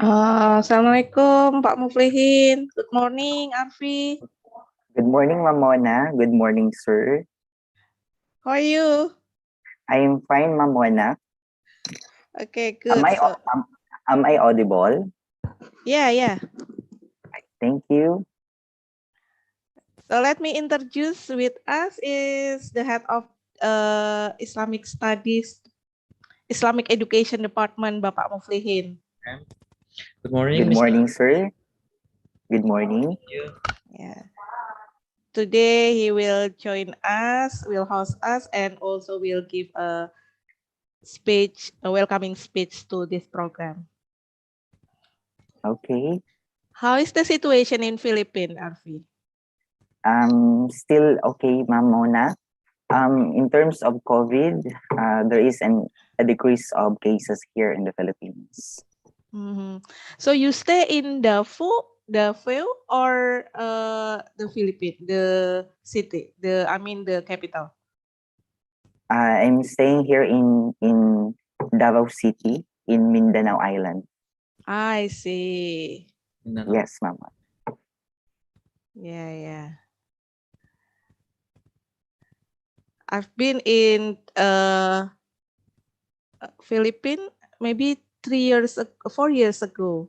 Assalamualaikum Pak Muflihin. Good morning, Arfi. Good morning, Mamona. Good morning, sir. How are you? I am fine, Mamona. Okay, Am good. I So, am I audible? yeah. Thank you. So let me introduce with us is the head of Islamic Studies, Islamic Education Department, Bapak Muflihin. Good morning, Good Mr. morning, sir. Good morning. Yeah. Today he will join us, will host us, and also will give a speech, a welcoming speech to this program. Okay. How is the situation in Philippines, Arfi? Still okay, Mamona. In terms of COVID, there is a decrease of cases here in the Philippines. Mm-hmm. So you stay in Davao or the Philippines, the city, the capital. I'm staying here in Davao City in Mindanao Island. I see. Yes, Mama. Yeah. I've been in Philippines maybe 4 years ago.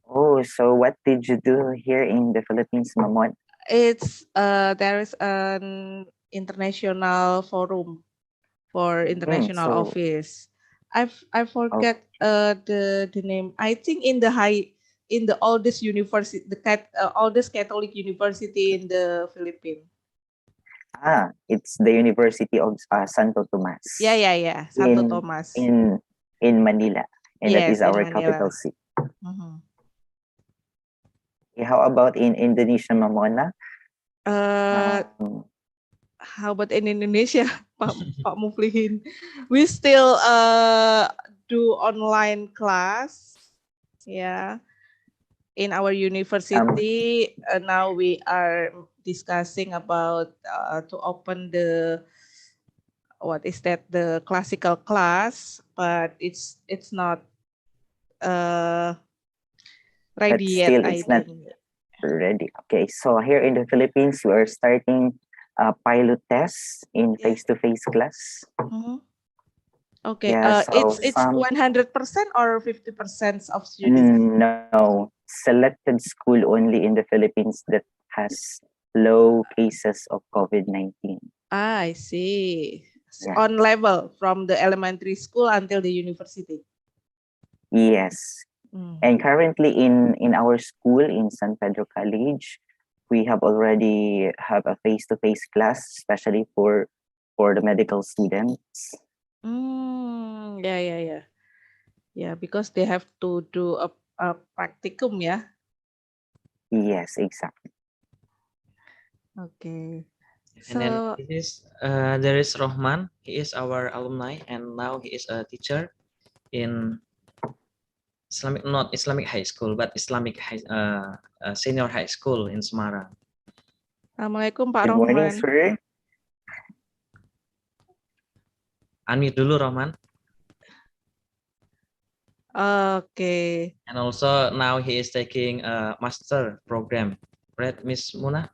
Oh, so what did you do here in the Philippines, Mamon? It's there is an international forum for international So office. I oh, forget the name. I think in the oldest university, oldest Catholic university in the Philippines. it's the University of Santo Tomas. Yeah. Santo in Tomas. in Manila, and that Yes, is in our Manila. capital city. Mhm. How about in Indonesia, Mamona? Um, How about in Indonesia, Pak Muflihin? We still do online class. Yeah. In our university, now we are discussing about to open the classical class, but it's not but ready yet, still, I it's not think. ready. Okay, so here in the Philippines, we are starting a pilot test in Yeah. face-to-face class. Mhm. Okay. Yeah, so It's some 100% or 50% of students. no selected school only in the Philippines that has low cases of COVID-19. I see. Yeah. On level from the elementary school until the university. Yes. And currently in our school in San Pedro College, we have already have a face-to-face class, especially for the medical students. Yeah. Yeah, because they have to do a practicum, yeah. Yes, exactly. Okay. And then So there is Rohman. He is our alumni, and now he is a teacher in not Islamic high school, but senior high school in Semarang. Assalamualaikum Pak Good morning, Rohman. sir. Unmute dulu, Rohman. Okay. And also now he is taking a master program, right, Miss Muna?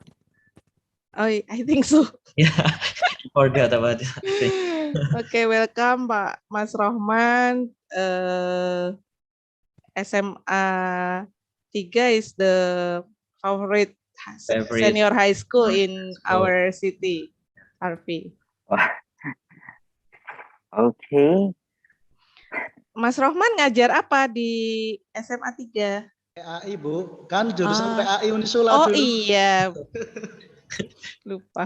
Oh, I think so. Yeah, forgot about it. I think. Okay, welcome Pak Mas Rohman. SMA 3 is the favorite senior high school in our city, Arfi. Okay. Mas Rohman ngajar apa di SMA 3? PAI, Bu. Kan jurusan PAI Unisula Oh dulu. iya. Lupa.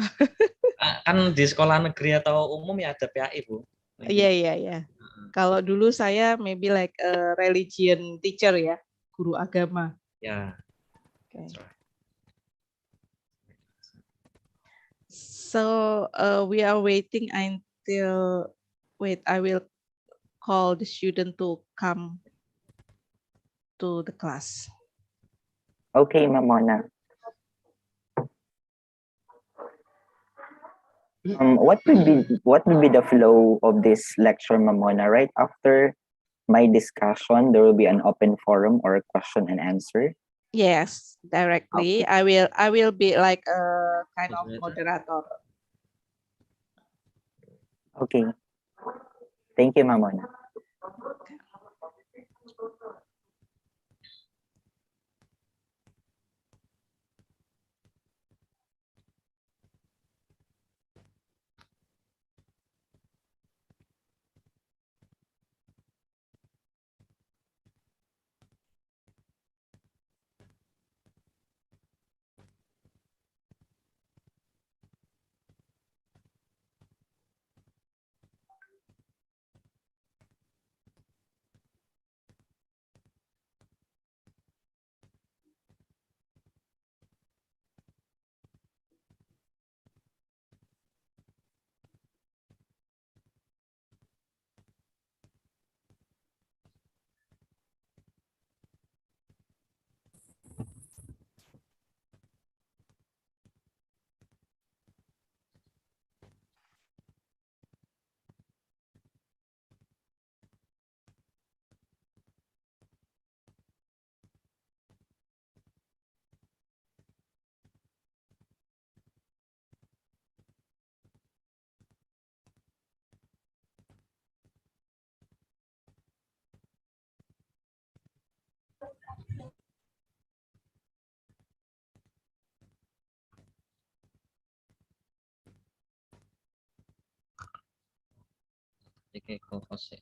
Kan di sekolah negeri atau umum ya ada PAI, Bu. Iya. Kalau dulu saya maybe like a religion teacher ya, guru agama. Ya. Okay. So we are waiting until I will call the student to come to the class. Okay, Mamona. What would be the flow of this lecture, Mamona? Right after my discussion, there will be an open forum or a question and answer. Yes, directly. Okay. I will be like a kind of moderator. Okay. Thank you, Mamona. Okay, co-host.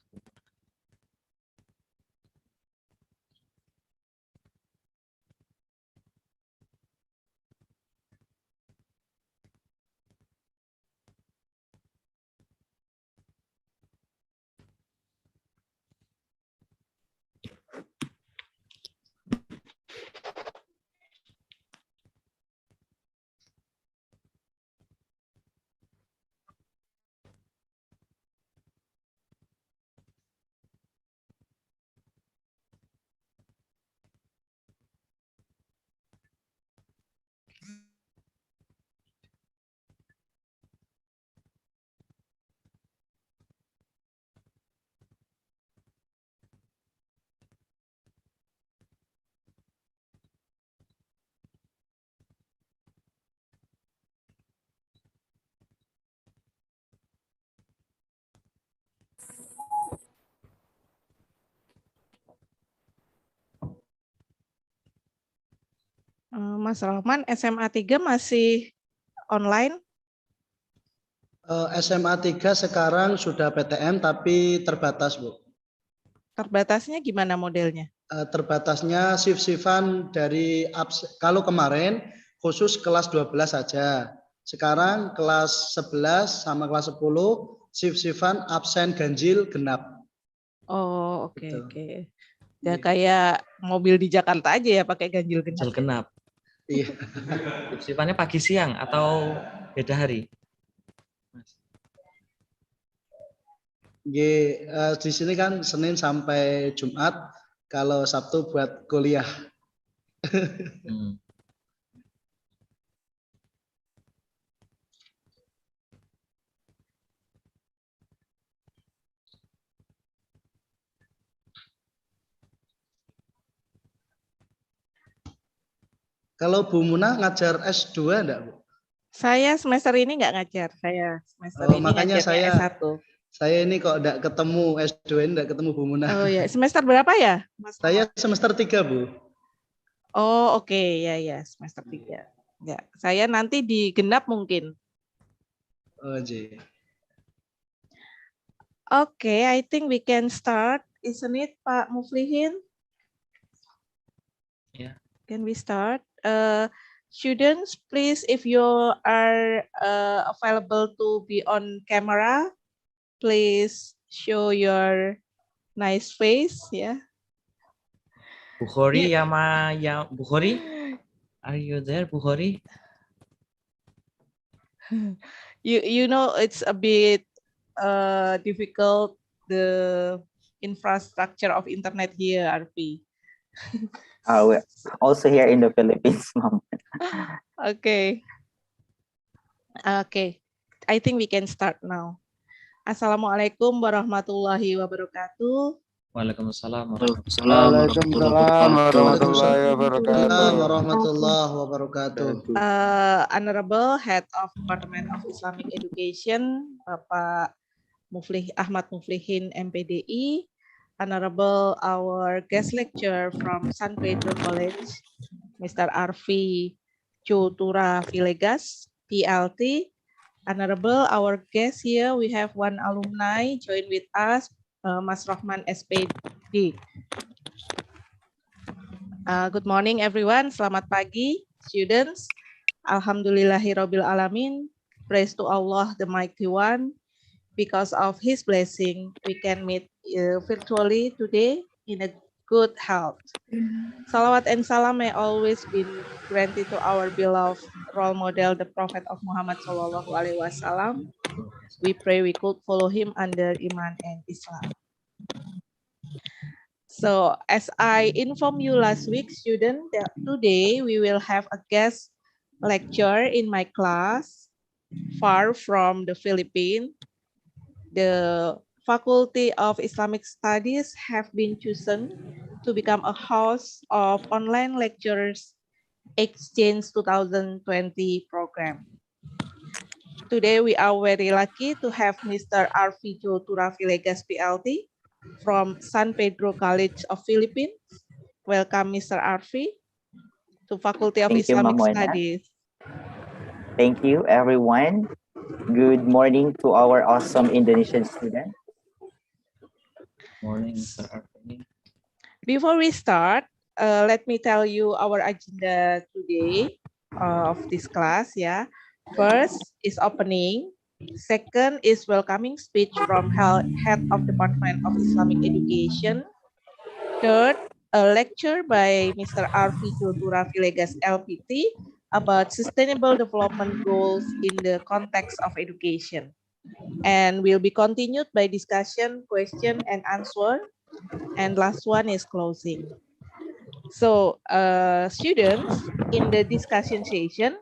Mas Rahman, SMA 3 masih online? SMA 3 sekarang sudah PTM tapi terbatas, Bu. Terbatasnya gimana modelnya? Terbatasnya shift-shiftan dari kalau kemarin khusus kelas 12 saja. Sekarang kelas 11 sama kelas 10 shift-shiftan absen ganjil genap. Oh, oke Gitu. oke. Ya kayak mobil di Jakarta aja ya pakai ganjil genap. Ganjil genap. Iya. Sifatnya pagi siang atau beda hari? Mas. Di sini kan Senin sampai Jumat, kalau Sabtu buat kuliah. Kalau Bu Muna ngajar S2 enggak, Bu? Saya semester ini nggak ngajar, saya semester ini Makanya ngajarnya S1. Saya ini kok enggak ketemu S2 ini enggak ketemu Bu Muna. Oh ya, semester berapa ya, Mas? Saya semester 3, Bu. Oh, oke, ya semester 3. Ya, saya nanti di genap mungkin. Oh, Ji. Okay, I think we can start, isn't it, Pak Muflihin? Yeah. Can we start? Students, please, if you are available to be on camera, please show your nice face, yeah. Bukhari, Bukhari, are you there, Bukhari? You know it's a bit difficult, the infrastructure of internet here, RP. We're also here in the Philippines, Mom. Okay. Okay. I think we can start now. Assalamualaikum warahmatullahi wabarakatuh. Waalaikumsalam Waalaikumsalam warahmatullahi Waalaikumsalam wabarakatuh. warahmatullahi wabarakatuh. Honorable Head of Department of Islamic Education, Bapak Ahmad Muflihin MPDI, Honorable our guest lecturer from San Pedro College, Mr. Arfi Chotura Villegas, PLT. Honorable our guest here, we have one alumni join with us, Mas Rohman SPD. Good morning everyone, selamat pagi students. Alhamdulillahirabbil alamin. Praise to Allah the Mighty One. Because of His blessing, we can meet virtually today in a good health. Salawat and salam may always be granted to our beloved role model, the Prophet of Muhammad Sallallahu Alaihi Wasallam. We pray we could follow him under Iman and Islam. So as I informed you last week, student, that today we will have a guest lecture in my class, far from the Philippines. The Faculty of Islamic Studies have been chosen to become a host of online lectures Exchange 2020 program. Today we are very lucky to have Mr. Arvijo Turavilegas PLT from San Pedro College of Philippines. Welcome, Mr. Arfi, to Faculty of Thank you, Islamic Ma'am Mona. Studies. Thank you, everyone. Good morning to our awesome Indonesian students. Morning, Mr. Arfi. Before we start, let me tell you our agenda today of this class. Yeah, first is opening. Second is welcoming speech from Head of Department of Islamic Education. Third, a lecture by Mr. Arfi Jotura Vilegas LPT about sustainable development goals in the context of education. And will be continued by discussion, question, and answer. And last one is closing. So students, in the discussion session,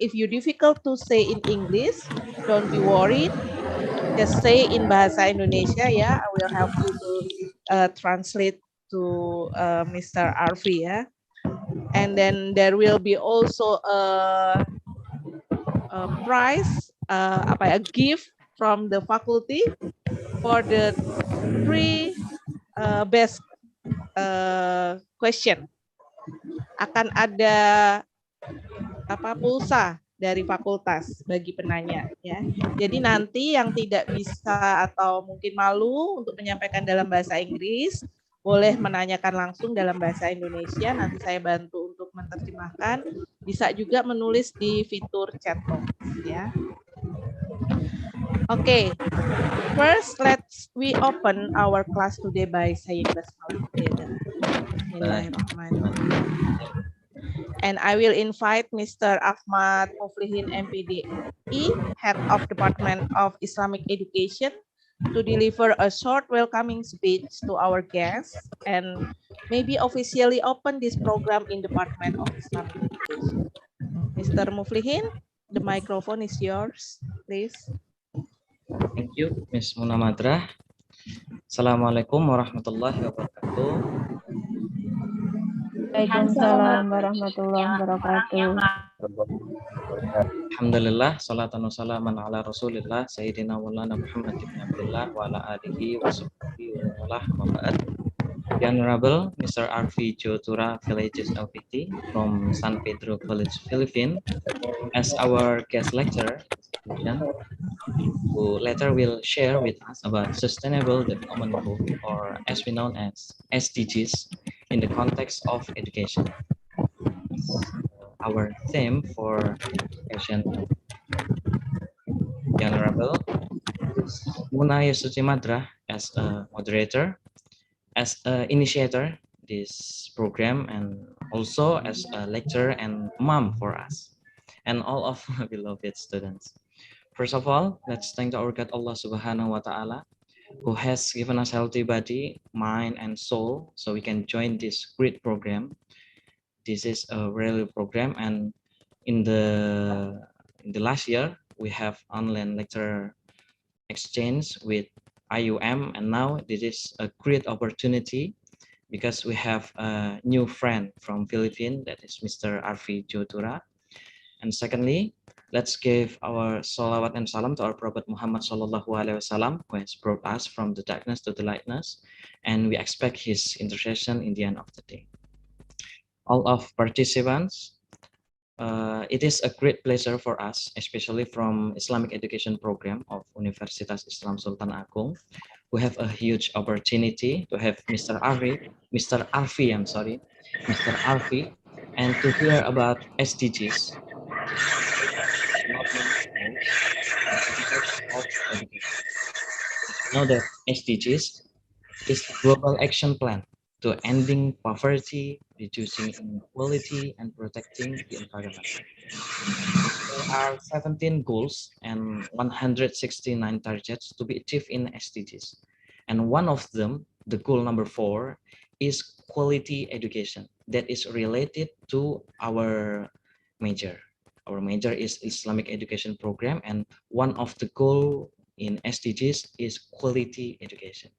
if you difficult to say in English, don't be worried. Just say in Bahasa Indonesia, ya. I will help you to translate to Mr. Arfi, ya. And then there will be also a prize, a gift from the faculty for the three best question. Akan ada pulsa dari fakultas bagi penanya, ya. Jadi nanti yang tidak bisa atau mungkin malu untuk menyampaikan dalam bahasa Inggris boleh menanyakan langsung dalam bahasa Indonesia, nanti saya bantu untuk menerjemahkan. Bisa juga menulis di fitur chat box, ya. Okay, first we open our class today by saying basmalah together. Bismillahirrahmanirrahim. And I will invite Mr. Ahmad Muflihin MPDI, Head of Department of Islamic Education, to deliver a short welcoming speech to our guests and maybe officially open this program in Department of Islamic Education. Mr. Muflihin, the microphone is yours, please. Thank you, Ms. Muna Madra. Assalamualaikum warahmatullahi wabarakatuh. Waalaikumsalam warahmatullahi wabarakatuh. Alhamdulillah, salatan wa salaman ala rasulillah, Sayyidina Maulana Muhammad ibn Abdullah wa ala alihi wa sahbihi wa ba'd. The Honorable Mr. Arfi Jotura Villages LPT from San Pedro College, Philippines, as our guest lecturer, who later will share with us about sustainable development goal, or as we know as SDGs, in the context of education. Our theme for education, the Honorable Muna Yusuti Madra as a moderator, as an initiator this program, and also as a lecturer and mom for us and all of my beloved students. First of all, let's thank our God Allah Subhanahu wa Ta'ala, who has given us healthy body, mind, and soul, so we can join this great program. This is a really program, and in the last year we have online lecture exchange with IUM, and now this is a great opportunity because we have a new friend from Philippines, that is Mr. Arfi Jotura. And secondly, let's give our salawat and salam to our Prophet Muhammad Sallallahu Alaihi Wasallam, who has brought us from the darkness to the lightness, and we expect his intercession in the end of the day. All of participants, it is a great pleasure for us, especially from Islamic Education Program of Universitas Islam Sultan Agung. We have a huge opportunity to have Mr. Arfi, Mr. Arfi, and to hear about SDGs, development goals, indicators of education. As we know that SDGs is the global action plan to ending poverty, reducing inequality, and protecting the environment. There are 17 goals and 169 targets to be achieved in SDGs. And one of them, the goal number 4, is quality education that is related to our major. Our major is Islamic Education Program, and one of the goal in SDGs is quality education.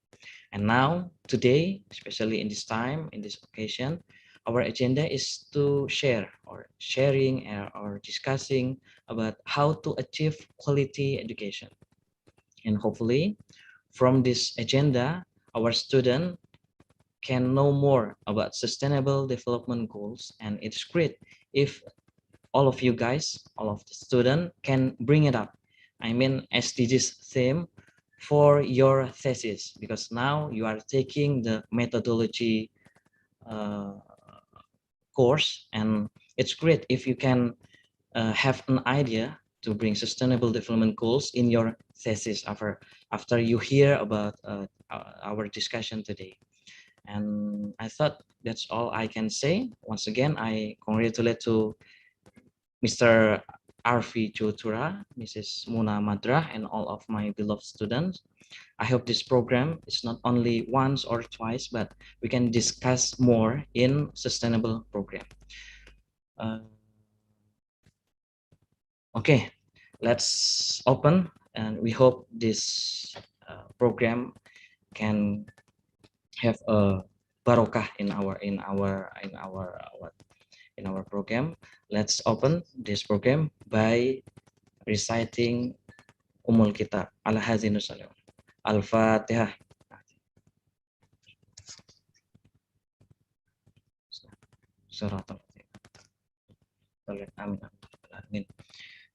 And now, today, especially in this time, in this occasion, our agenda is to share or sharing or discussing about how to achieve quality education. And hopefully, from this agenda, our student can know more about sustainable development goals. And it's great if all of you guys, all of the students can bring it up. I mean, SDGs theme for your thesis, because now you are taking the methodology uh, course, and it's great if you can have an idea to bring sustainable development goals in your thesis after you hear about our discussion today. And I thought that's all I can say. Once again, I congratulate to Mr. Arfi Jotura, Mrs. Muna Madra, and all of my beloved students. I hope this program is not only once or twice, but we can discuss more in sustainable program. Okay, let's open, and we hope this program can have a barokah in our program. Let's open this program by reciting Umul Kitab. Al-Hazinus Al-Fatihah. Amin.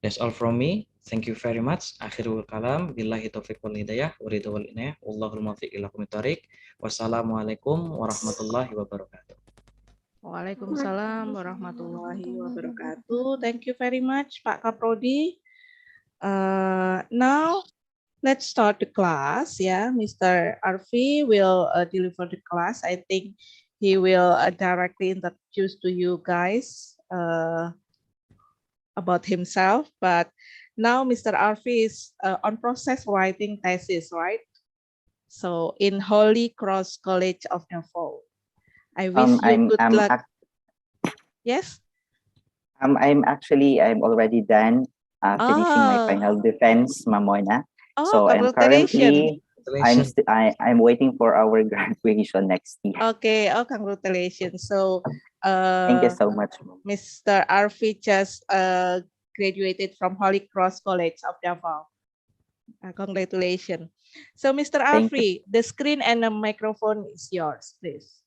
That's all from me. Thank you very much. Akhirul kalam. Billahi taufiq wal hidayah. Waridhu wal inayah. Wallahul muwaffiq ila aqwamit thoriq. Wassalamualaikum warahmatullahi wabarakatuh. Waalaikumsalam warahmatullahi wabarakatuh. Thank you very much, Pak Kaprodi. Now, let's start the class. Yeah, Mr. Arfi will deliver the class. I think he will directly introduce to you guys about himself. But now Mr. Arfi is on process writing thesis, right? So in Holy Cross College of Davao. I wish you good luck. Yes? I'm already done finishing my final defense, Mamoyna. So I'm currently I'm waiting for our graduation next year. Okay, congratulations. So thank you so much, Mr. Arfi just graduated from Holy Cross College of Davao. Congratulations. So Mr. Arfi, the screen and the microphone is yours, please.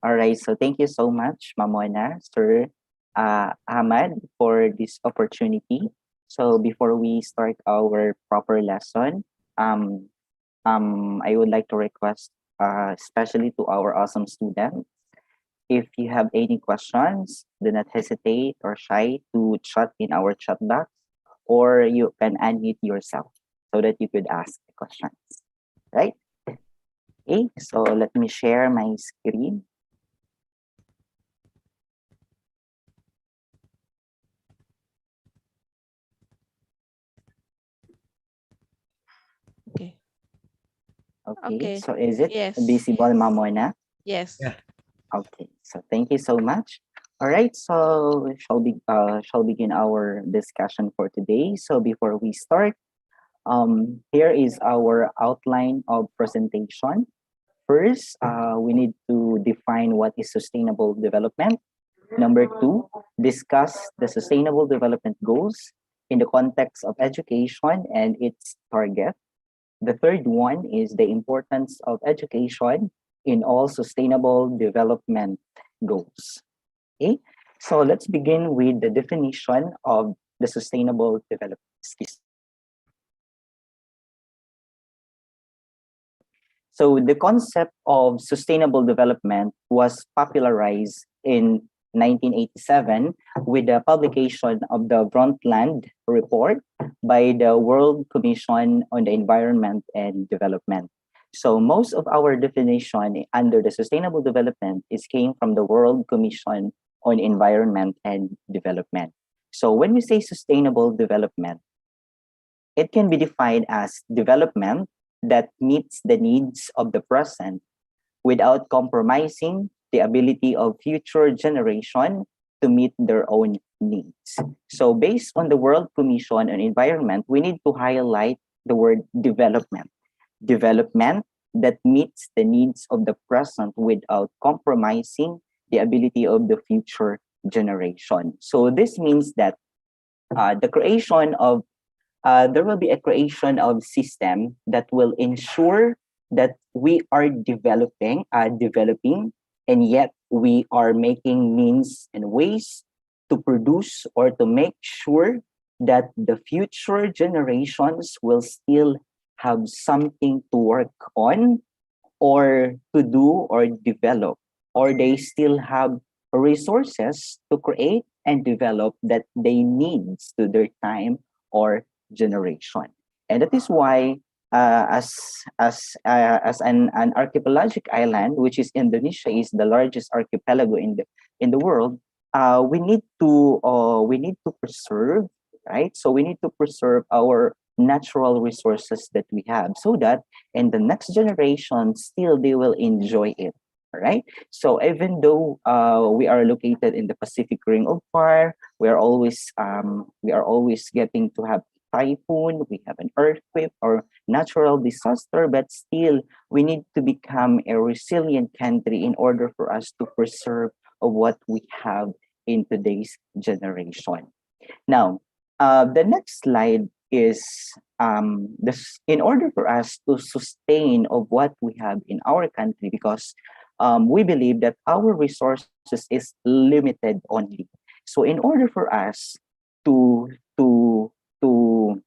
All right, so thank you so much, Mamoyna, Sir Ahmad, for this opportunity. So before we start our proper lesson, I would like to request, especially to our awesome students, if you have any questions, do not hesitate or shy to chat in our chat box, or you can unmute yourself so that you could ask the questions, right? Okay, so let me share my screen. Okay, so is it visible, Mamoyna? Yes. Yeah. Okay, so thank you so much. All right, so shall begin our discussion for today. So before we start, Here is our outline of presentation. First, we need to define what is sustainable development. Number two, discuss the sustainable development goals in the context of education and its target. The third one is the importance of education in all sustainable development goals. Okay, so let's begin with the definition of the sustainable development. So the concept of sustainable development was popularized in 1987 with the publication of the Brundtland Report by the World Commission on the Environment and Development. So most of our definition under the sustainable development is came from the World Commission on Environment and Development. So when we say sustainable development, it can be defined as development that meets the needs of the present without compromising the ability of future generation to meet their own needs. So based on the World Commission on Environment, we need to highlight the word development. Development that meets the needs of the present without compromising the ability of the future generation. So this means that the creation of there will be a creation of system that will ensure that we are developing, and yet we are making means and ways to produce or to make sure that the future generations will still have something to work on or to do or develop, or they still have resources to create and develop that they need to their time or generation. And that is why as an archipelagic island, which is Indonesia, is the largest archipelago in the world. We need to preserve, right? So we need to preserve our natural resources that we have, so that in the next generation still they will enjoy it. Right. So even though we are located in the Pacific Ring of Fire, we are always getting to have typhoon, we have an earthquake or natural disaster, but still we need to become a resilient country in order for us to preserve of what we have in today's generation. Now, the next slide is this. In order for us to sustain of what we have in our country, because we believe that our resources is limited only. So in order for us to to to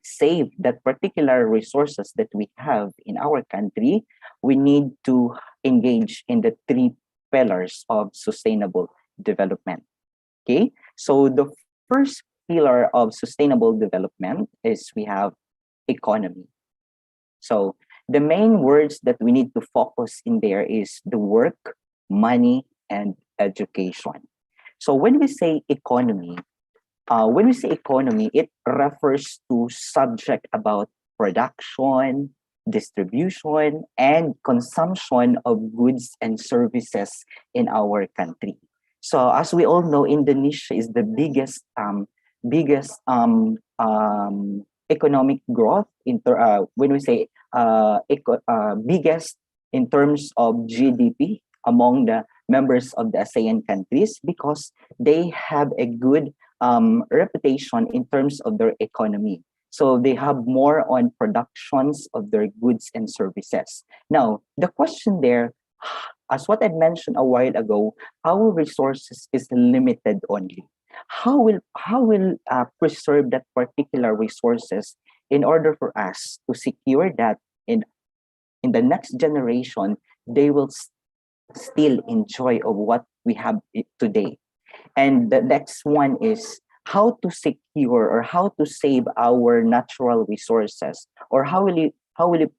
save that particular resources that we have in our country, we need to engage in the three pillars of sustainable development. Okay, so the first pillar of sustainable development is we have economy. So the main words that we need to focus in there is the work, money, and education. So when we say economy, it refers to subject about production, distribution, and consumption of goods and services in our country. So as we all know, Indonesia is the biggest economic growth when we say biggest in terms of GDP among the members of the ASEAN countries, because they have a good reputation in terms of their economy. So they have more on productions of their goods and services. Now, the question there, as what I mentioned a while ago, our resources is limited only. How will preserve that particular resources in order for us to secure that in the next generation they will still enjoy of what we have today? And the next one is how to secure or how to save our natural resources, or how will it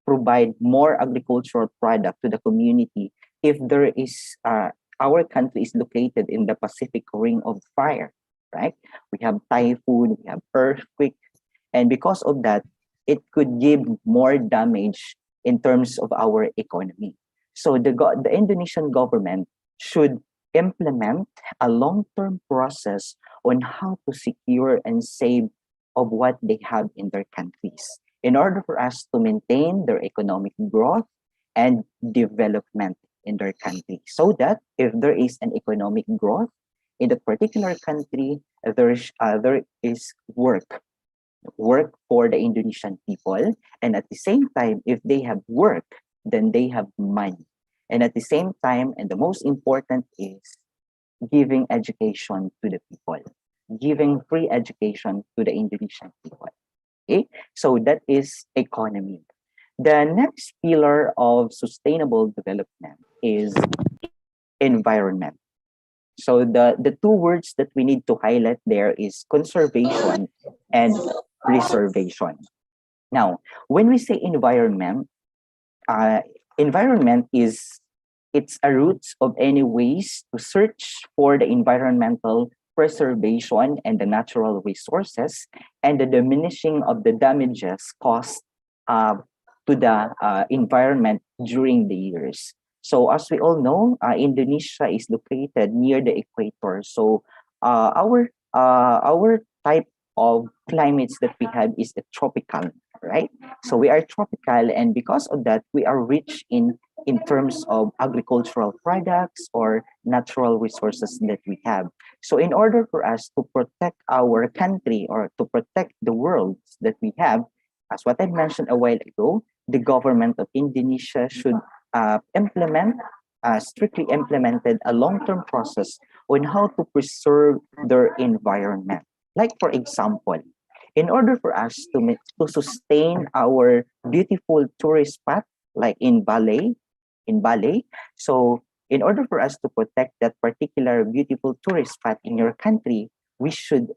provide more agricultural product to the community if there is our country is located in the Pacific Ring of Fire, right? We have typhoon, we have earthquake, and because of that, it could give more damage in terms of our economy. So the Indonesian government should implement a long-term process on how to secure and save of what they have in their countries in order for us to maintain their economic growth and development in their country. So that if there is an economic growth in a particular country, there is work for the Indonesian people. And at the same time, if they have work, then they have money. And at the same time, and the most important is giving education to the people, giving free education to the Indonesian people. Okay, so that is economy. The next pillar of sustainable development is environment. So the two words that we need to highlight there is conservation and preservation. Now, when we say environment, environment is it's a root of any ways to search for the environmental preservation and the natural resources and the diminishing of the damages caused uh, to the environment during the years. So as we all know, Indonesia is located near the equator. So our type of climates that we have is the tropical, right? So we are tropical, and because of that, we are rich in terms of agricultural products or natural resources that we have. So in order for us to protect our country or to protect the world that we have, as what I mentioned a while ago, the government of Indonesia should strictly implemented a long-term process on how to preserve their environment. Like for example, in order for us to sustain our beautiful tourist spot, like in Bali. So in order for us to protect that particular beautiful tourist spot in your country, we should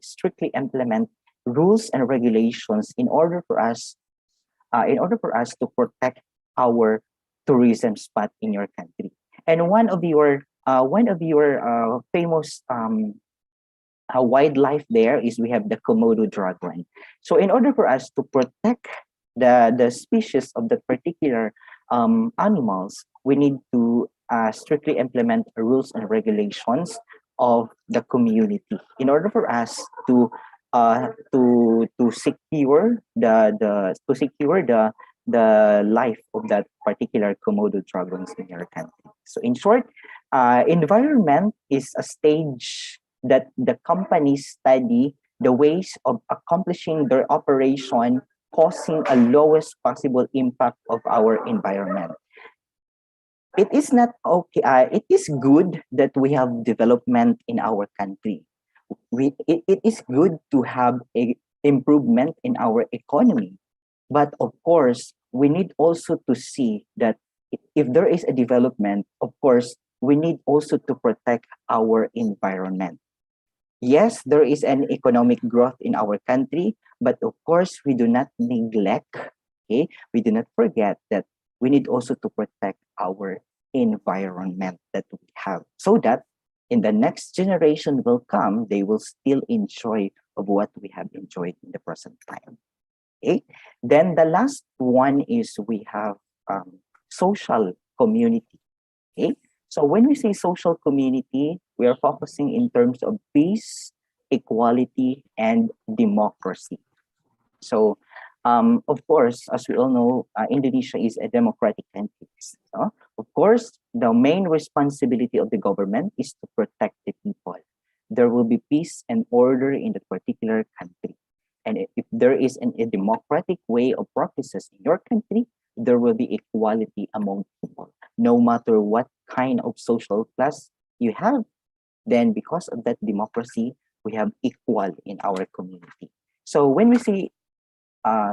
strictly implement rules and regulations in order for us to protect our tourism spot in your country. And one of your famous wildlife there is we have the Komodo dragon. So in order for us to protect the species of that particular animals, we need to strictly implement rules and regulations of the community in order for us to secure the life of that particular Komodo dragons in your country. So in short, environment is a stage that the companies study the ways of accomplishing their operation, causing a lowest possible impact of our environment. It is not okay. It is good that we have development in our country. It is good to have a improvement in our economy, but of course we need also to see that if there is a development, of course we need also to protect our environment. Yes, there is an economic growth in our country, but of course we do not neglect, okay, we do not forget that we need also to protect our environment that we have, so that in the next generation will come, they will still enjoy of what we have enjoyed in the present time. Okay. Then the last one is we have social community. Okay. So when we say social community, we are focusing in terms of peace, equality, and democracy. So, of course, as we all know, Indonesia is a democratic country. So, of course, the main responsibility of the government is to protect the people. There will be peace and order in the particular country. And if there is a democratic way of practices in your country, there will be equality among people. No matter what kind of social class you have, then because of that democracy, we have equal in our community. So when we say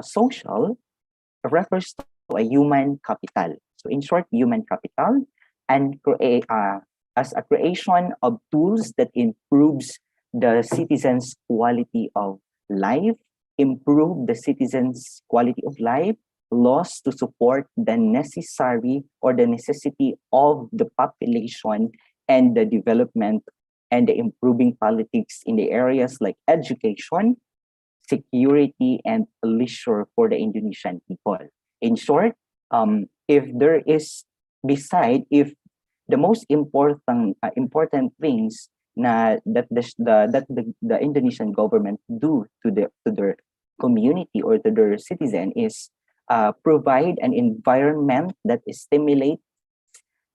social, refers to a human capital. So in short, human capital, and as a creation of tools that improves the citizens' quality of life, improve the citizens' quality of life, laws to support the necessary or the necessity of the population and the development and the improving politics in the areas like education, security, and leisure for the Indonesian people. In short, if there is if the most important things the Indonesian government do to their community or to their citizen is provide an environment that stimulates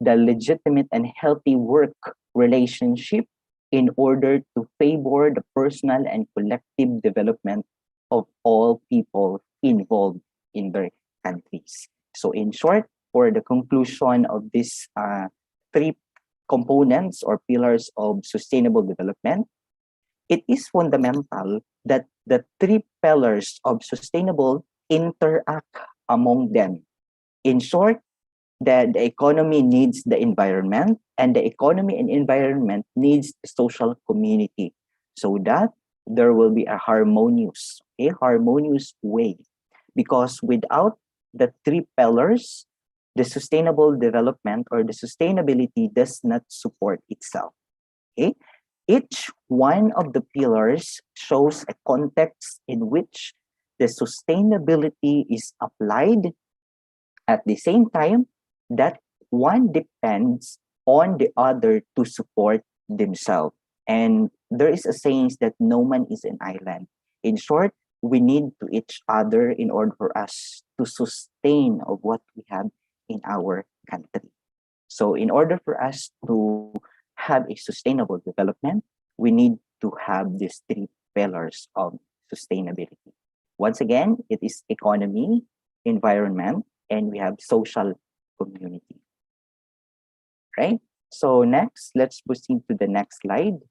the legitimate and healthy work relationship in order to favor the personal and collective development of all people involved in their countries. So, in short, for the conclusion of these three components or pillars of sustainable development, it is fundamental that the three pillars of sustainable interact among them. In short, that the economy needs the environment and the economy and environment needs social community so that there will be a harmonious way, because without the three pillars, the sustainable development or the sustainability does not support itself. Okay, each one of the pillars shows a context in which the sustainability is applied. At the same time, that one depends on the other to support themselves. And there is a saying that no man is an island. In short, we need to each other in order for us to sustain of what we have in our country. So in order for us to have a sustainable development, we need to have these three pillars of sustainability. Once again, it is economy, environment, and we have social community, right? So next, let's proceed to the next slide.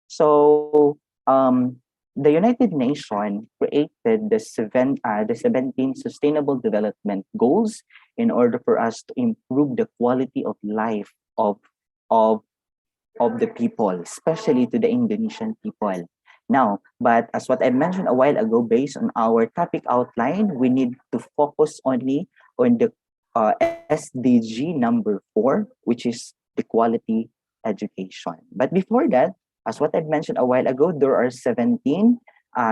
So the United Nations created the 17 Sustainable Development Goals in order for us to improve the quality of life of of the people, especially to the Indonesian people. Now, but as what I mentioned a while ago, based on our topic outline, we need to focus only on the SDG number 4, which is the quality education. But before that, as what I mentioned a while ago, there are 17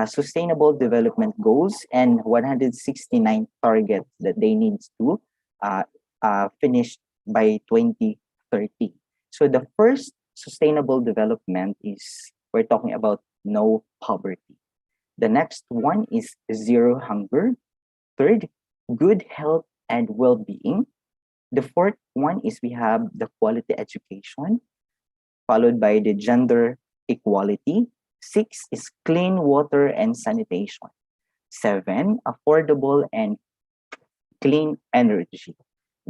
sustainable development goals and 169 targets that they need to uh, finish by 2030. So the first sustainable development is we're talking about no poverty. The next one is zero hunger. Third, good health and well-being. The fourth one is we have the quality education, followed by the gender equality. Six is clean water and sanitation. Seven, affordable and clean energy.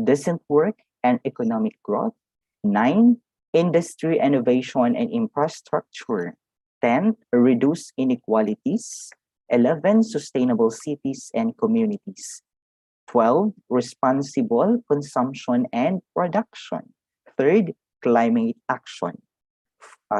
Decent work and economic growth. 9, industry innovation and infrastructure. 10, reduce inequalities. 11, sustainable cities and communities. 12, responsible consumption and production. Third, climate action.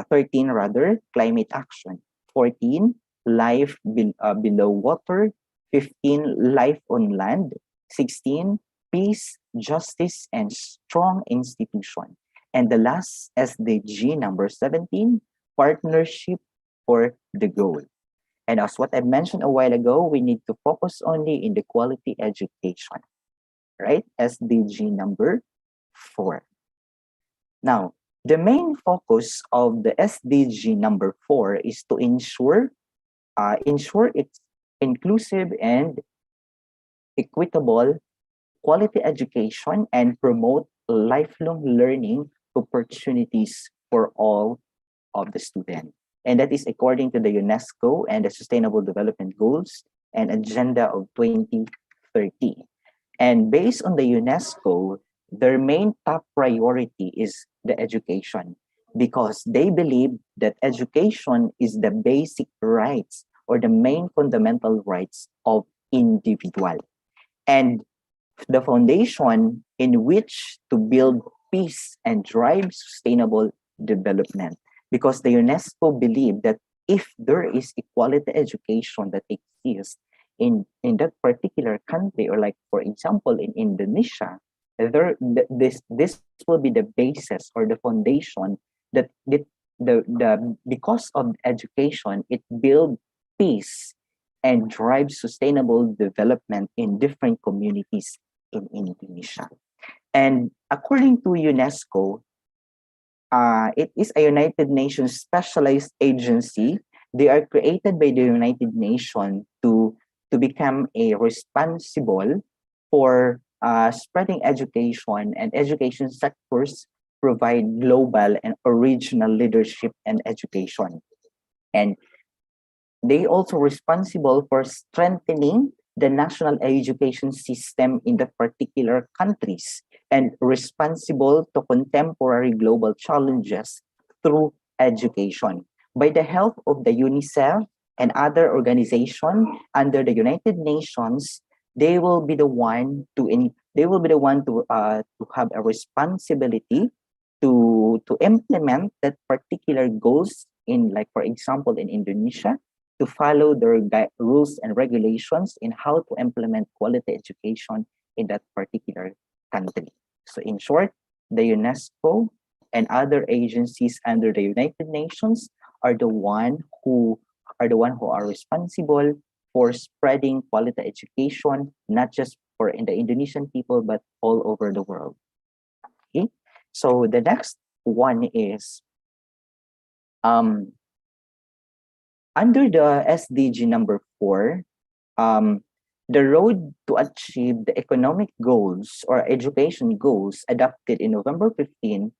13 rather, climate action. 14, life below water. 15, life on land. 16, peace, justice, and strong institution. And the last SDG number 17, partnership for the goal. And as what I mentioned a while ago, we need to focus only in the quality education, right? SDG number 4. Now, the main focus of the SDG number 4 is to ensure it's inclusive and equitable quality education and promote lifelong learning opportunities for all of the students. And that is according to the UNESCO and the Sustainable Development Goals and Agenda of 2030. And based on the UNESCO, their main top priority is the education, because they believe that education is the basic rights or the main fundamental rights of individual. And the foundation in which to build peace and drive sustainable development. Because the UNESCO believe that if there is equality education that exists in that particular country, or like for example in Indonesia, this will be the basis or the foundation that the because of education it builds peace and drives sustainable development in different communities in Indonesia. And according to UNESCO, it is a United Nations specialized agency. They are created by the United Nations to become a responsible for spreading education, and education sectors provide global and original leadership and education. And they also responsible for strengthening the national education system in the particular countries and responsible to contemporary global challenges through education. By the help of the UNICEF and other organizations under the United Nations, they will be the one to have a responsibility to implement that particular goals in, like for example in Indonesia, to follow their rules and regulations in how to implement quality education in that particular country. So in short, the UNESCO and other agencies under the United Nations are the one who are responsible for spreading quality education, not just for in the Indonesian people, but all over the world. Okay. So the next one is under the SDG number 4, the road to achieve the economic goals or education goals adopted in November 15,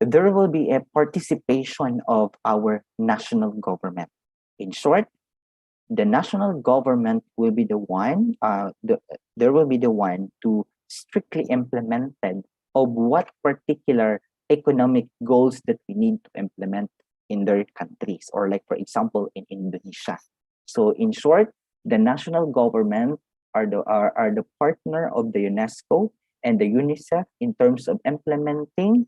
there will be a participation of our national government. In short, the national government will be the one, there will be the one to strictly implemented of what particular economic goals that we need to implement in their countries, or like for example in Indonesia. So in short, the national government are the partner of the UNESCO and the UNICEF in terms of implementing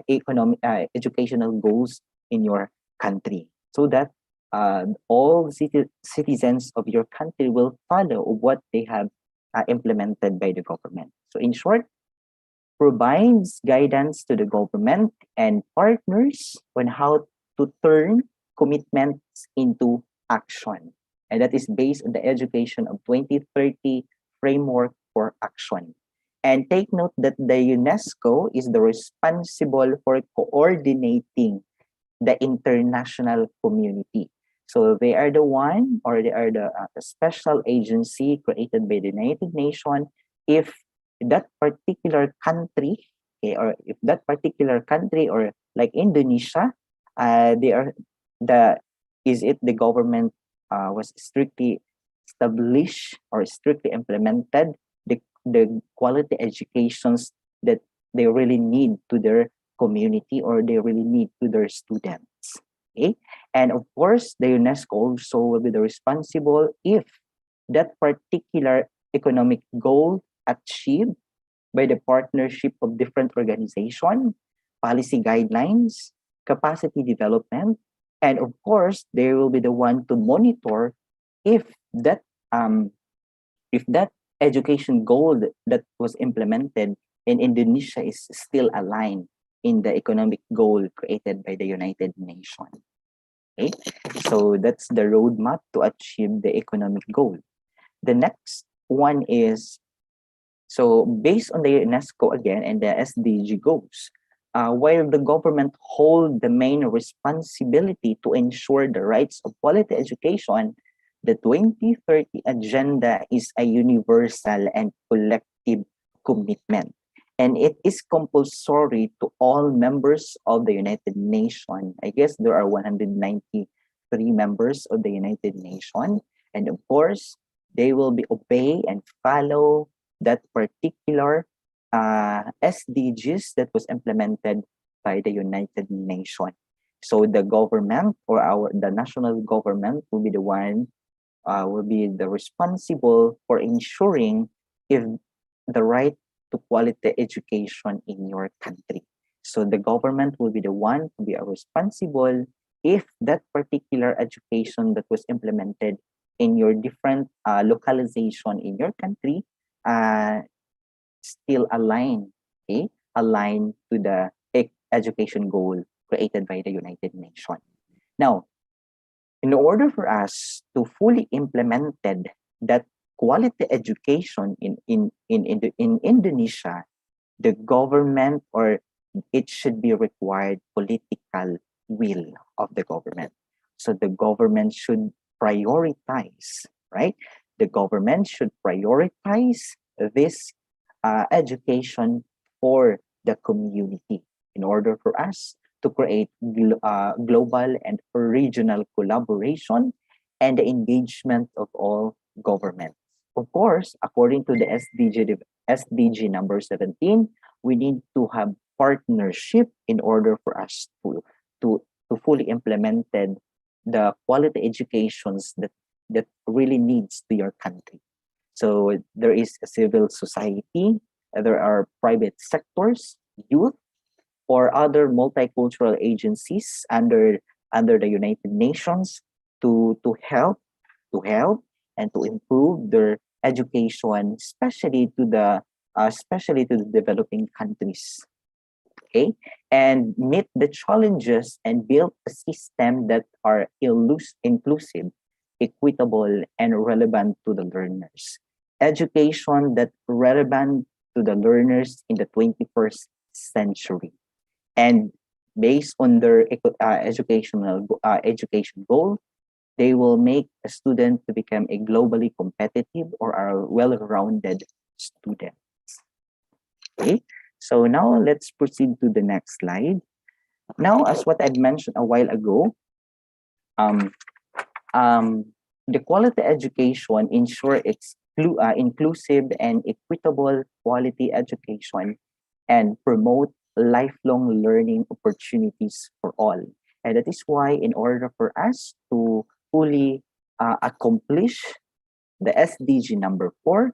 economic educational goals in your country, so that all citizens of your country will follow what they have implemented by the government. So in short, provides guidance to the government and partners on how to turn commitments into action. And that is based on the Education of 2030 framework for action. And take note that the UNESCO is the responsible for coordinating the international community. So they are the one, or they are the special agency created by the United Nations. If that particular country, okay, or if that particular country, or like Indonesia, they are the government was strictly established or strictly implemented the quality educations that they really need to their community, or they really need to their students. Okay, and of course the UNESCO also will be the responsible if that particular economic goal achieved by the partnership of different organizations, policy guidelines, capacity development, and of course they will be the one to monitor if that if that education goal that was implemented in Indonesia is still aligned in the economic goal created by the United Nations. Okay, so that's the roadmap to achieve the economic goal. The next one is, so based on the UNESCO again and the SDG goals, while the government hold the main responsibility to ensure the rights of quality education, the 2030 agenda is a universal and collective commitment. And it is compulsory to all members of the United Nations. I guess there are 193 members of the United Nations. And of course, they will be obey and follow that particular SDGs that was implemented by the United Nations. So the government, or the national government, will be the one will be the responsible for ensuring if the right to quality education in your country. So the government will be the one to be responsible if that particular education that was implemented in your different localization in your country still align, okay, align to the education goal created by the United Nations. Now, in order for us to fully implemented that quality education in Indonesia, the government, or it should be required political will of the government. So the government should prioritize, right? The government should prioritize this education for the community in order for us to create global and regional collaboration and the engagement of all governments. Of course, according to the SDG number 17, we need to have partnership in order for us to, to fully implemented the quality educations that really needs to your country. So there is a civil society, there are private sectors, youth, or other multicultural agencies under the United Nations to help and to improve their education, especially to the developing countries. Okay, and meet the challenges and build a system that are inclusive, equitable, and relevant to the learners. Education that relevant to the learners in the 21st century, and based on their education goal, they will make a student to become a globally competitive or a well-rounded student. Okay, so now let's proceed to the next slide. Now, as what I mentioned a while ago, um, um, the quality education ensure inclusive and equitable quality education and promote lifelong learning opportunities for all. And that is why, in order for us to fully accomplish the SDG number 4,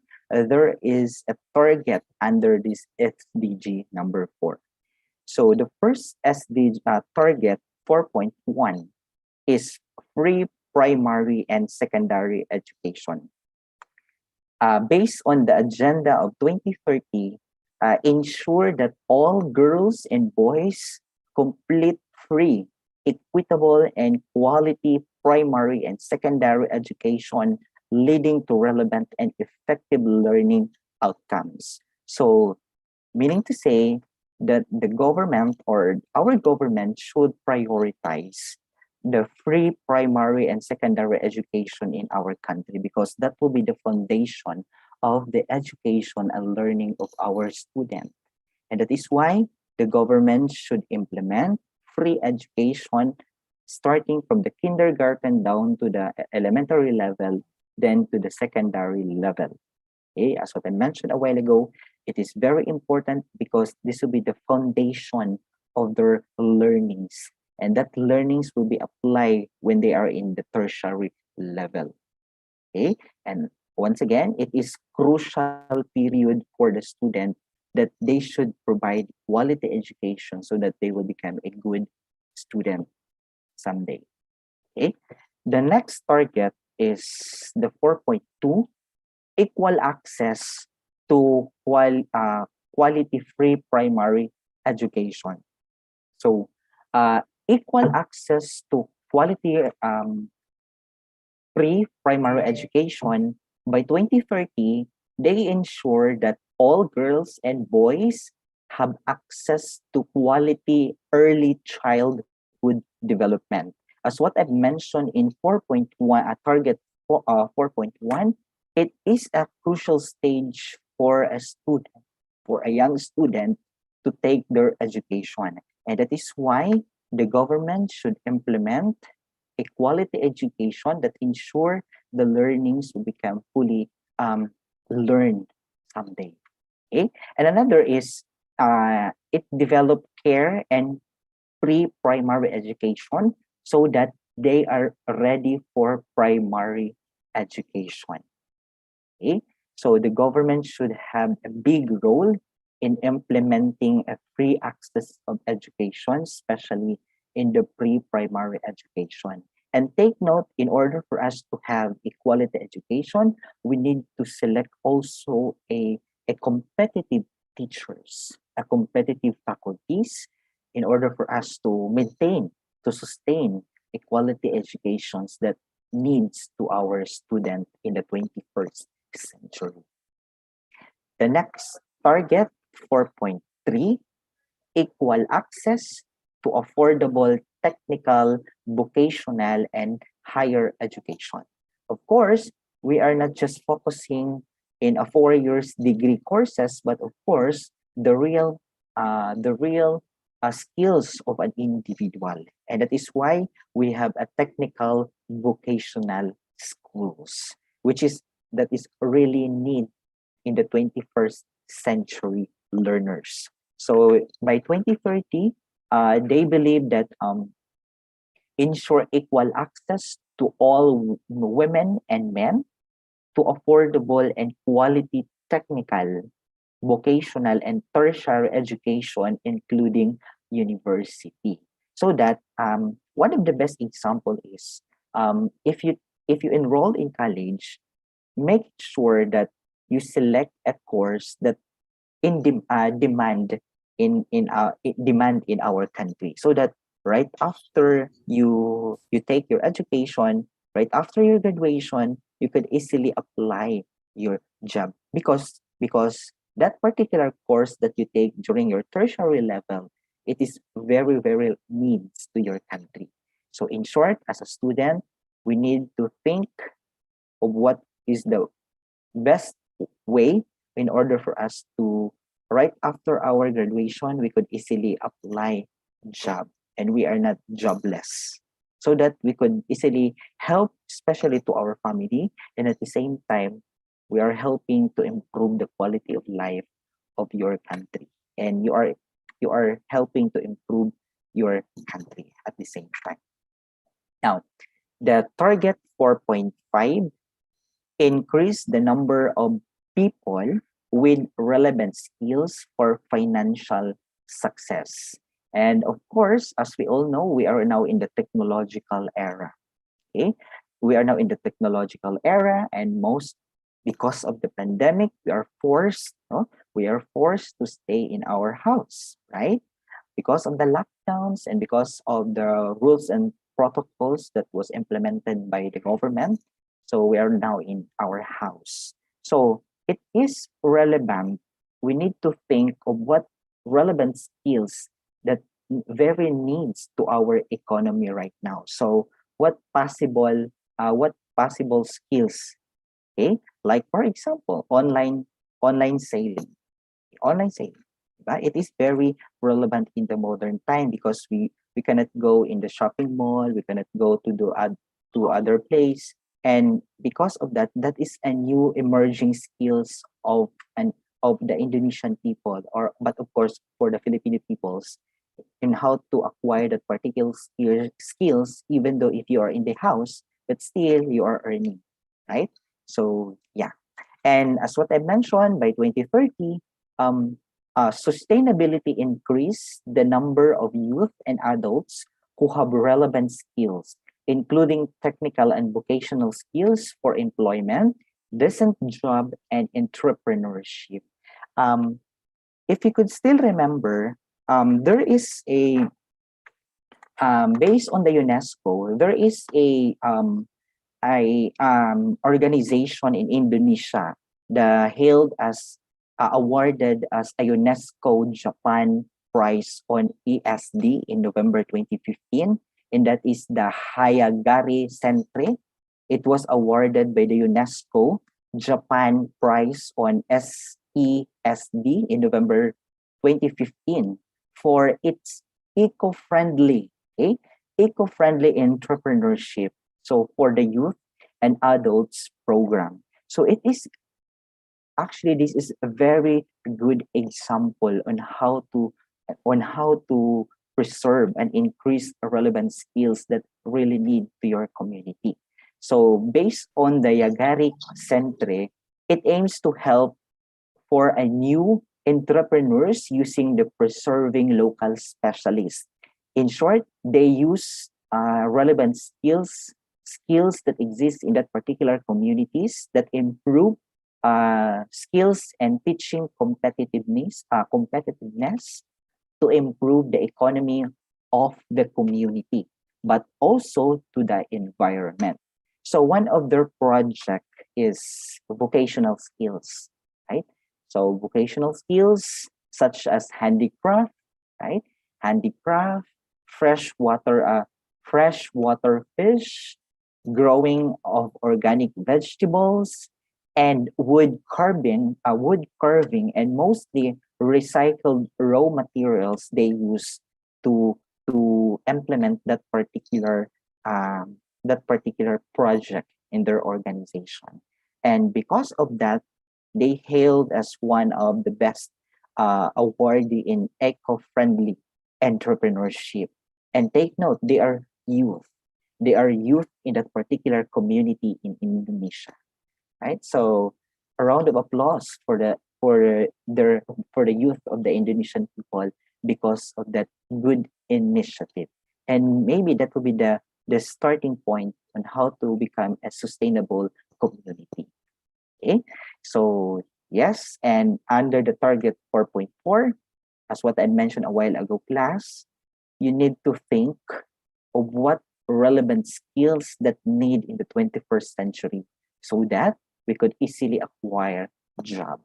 there is a target under this SDG number 4. So the first SDG target 4.1 is free primary and secondary education. Based on the agenda of 2030, ensure that all girls and boys complete free, equitable, and quality primary and secondary education, leading to relevant and effective learning outcomes. So, meaning to say that the government or our government should prioritize the free primary and secondary education in our country, because that will be the foundation of the education and learning of our students. And that is why the government should implement free education starting from the kindergarten down to the elementary level, then to the secondary level. Okay, as what I mentioned a while ago, it is very important because this will be the foundation of their learnings, and that learnings will be applied when they are in the tertiary level. Okay, and once again, it is crucial period for the student that they should provide quality education so that they will become a good student someday. Okay, the next target is the 4.2, equal access to quality free primary education. So, equal access to quality free primary education by 2030, they ensure that all girls and boys have access to quality early childhood development. As what I've mentioned in 4.1, target 4.1, it is a crucial stage for a student, for a young student to take their education. And that is why the government should implement a quality education that ensure the learnings will become fully learned someday. Okay, and another is it develop care and pre-primary education so that they are ready for primary education. Okay, so the government should have a big role in implementing a free access of education, especially in the pre-primary education. And take note, in order for us to have equality education, we need to select also a competitive teachers, a competitive faculties in order for us to maintain, to sustain equality educations that needs to our student in the 21st century. The next target 4.3, equal access to affordable technical, vocational, and higher education. Of course, we are not just focusing in a 4 years degree courses, but of course, the real skills of an individual. And that is why we have a technical vocational schools, which is that is really need in the 21st century learners. So by 2030, they believe that ensure equal access to all women and men to affordable and quality technical, vocational, and tertiary education, including university. So that one of the best example is if you enroll in college, make sure that you select a course that demand demand in our country, so that right after you take your education, right after your graduation, you could easily apply your job, because that particular course that you take during your tertiary level, it is very very needs to your country. So in short, as a student, we need to think of what is the best way in order for us to, right after our graduation, we could easily apply job and we are not jobless, so that we could easily help especially to our family, and at the same time we are helping to improve the quality of life of your country, and you are helping to improve your country at the same time. Now, the target 4.5, increase the number of people with relevant skills for financial success. And of course, as we all know, we are now in the technological era. Okay, we are now in the technological era, and most because of the pandemic, we are forced to stay in our house, right? Because of the lockdowns and because of the rules and protocols that was implemented by the government, so we are now in our house. So it is relevant. We need to think of what relevant skills that very needs to our economy right now. So what possible skills, okay? Like for example, online selling. Online selling. Right? It is very relevant in the modern time because we cannot go in the shopping mall, we cannot go to other place, and because of that, that is a new emerging skills of the Indonesian people, or but of course for the Filipino peoples, in how to acquire that particular skills, even though if you are in the house, but still you are earning, right? So yeah, and as what I mentioned, by 2030, um, sustainability increase the number of youth and adults who have relevant skills, including technical and vocational skills for employment, decent job, and entrepreneurship. Um, if you could still remember, there is a based on the UNESCO, there is a organization in Indonesia that hailed as awarded as a UNESCO Japan Prize on ESD in November 2015, and that is the Hayagari Centre. It was awarded by the UNESCO Japan Prize on SESD in November 2015 for its eco-friendly, okay, eco-friendly entrepreneurship. So for the youth and adults program. So it is actually, this is a very good example on how to preserve and increase relevant skills that really need to your community. So based on the Yagari Centre, it aims to help for a new entrepreneurs using the preserving local specialists. In short, they use relevant skills that exist in that particular communities that improve skills and teaching competitiveness to improve the economy of the community, but also to the environment. So one of their project is vocational skills, right? So vocational skills such as handicraft, right? Handicraft, freshwater fish, growing of organic vegetables, and wood carving, and mostly recycled raw materials they use to implement that particular project in their organization. And because of that, they hailed as one of the best awardee in eco-friendly entrepreneurship. And take note, they are youth. They are youth in that particular community in Indonesia, right? So a round of applause for the youth of the Indonesian people because of that good initiative. And maybe that will be the starting point on how to become a sustainable community. Okay, so yes, and under the target 4.4, as what I mentioned a while ago, class, you need to think of what relevant skills that need in the 21st century so that we could easily acquire job.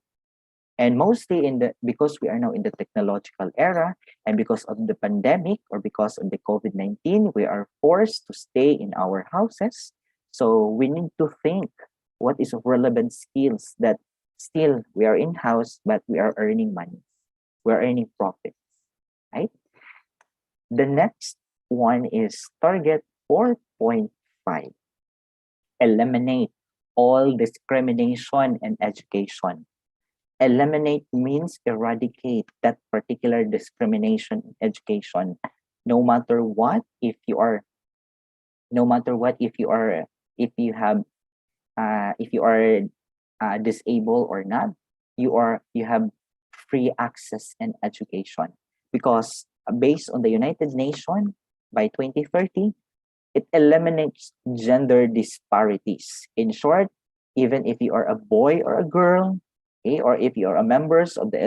And mostly because we are now in the technological era and because of the pandemic or because of the COVID-19, we are forced to stay in our houses. So we need to think what is relevant skills that still we are in house, but we are earning money. We are earning profits, right? The next one is target 4.5. Eliminate all discrimination in education. Eliminate means eradicate that particular discrimination in education. No matter what, if you are, no matter what, if you have, if you are disabled or not, you have free access and education because based on the United Nations by 2030, it eliminates gender disparities. In short, even if you are a boy or a girl, okay, or if you are a members of the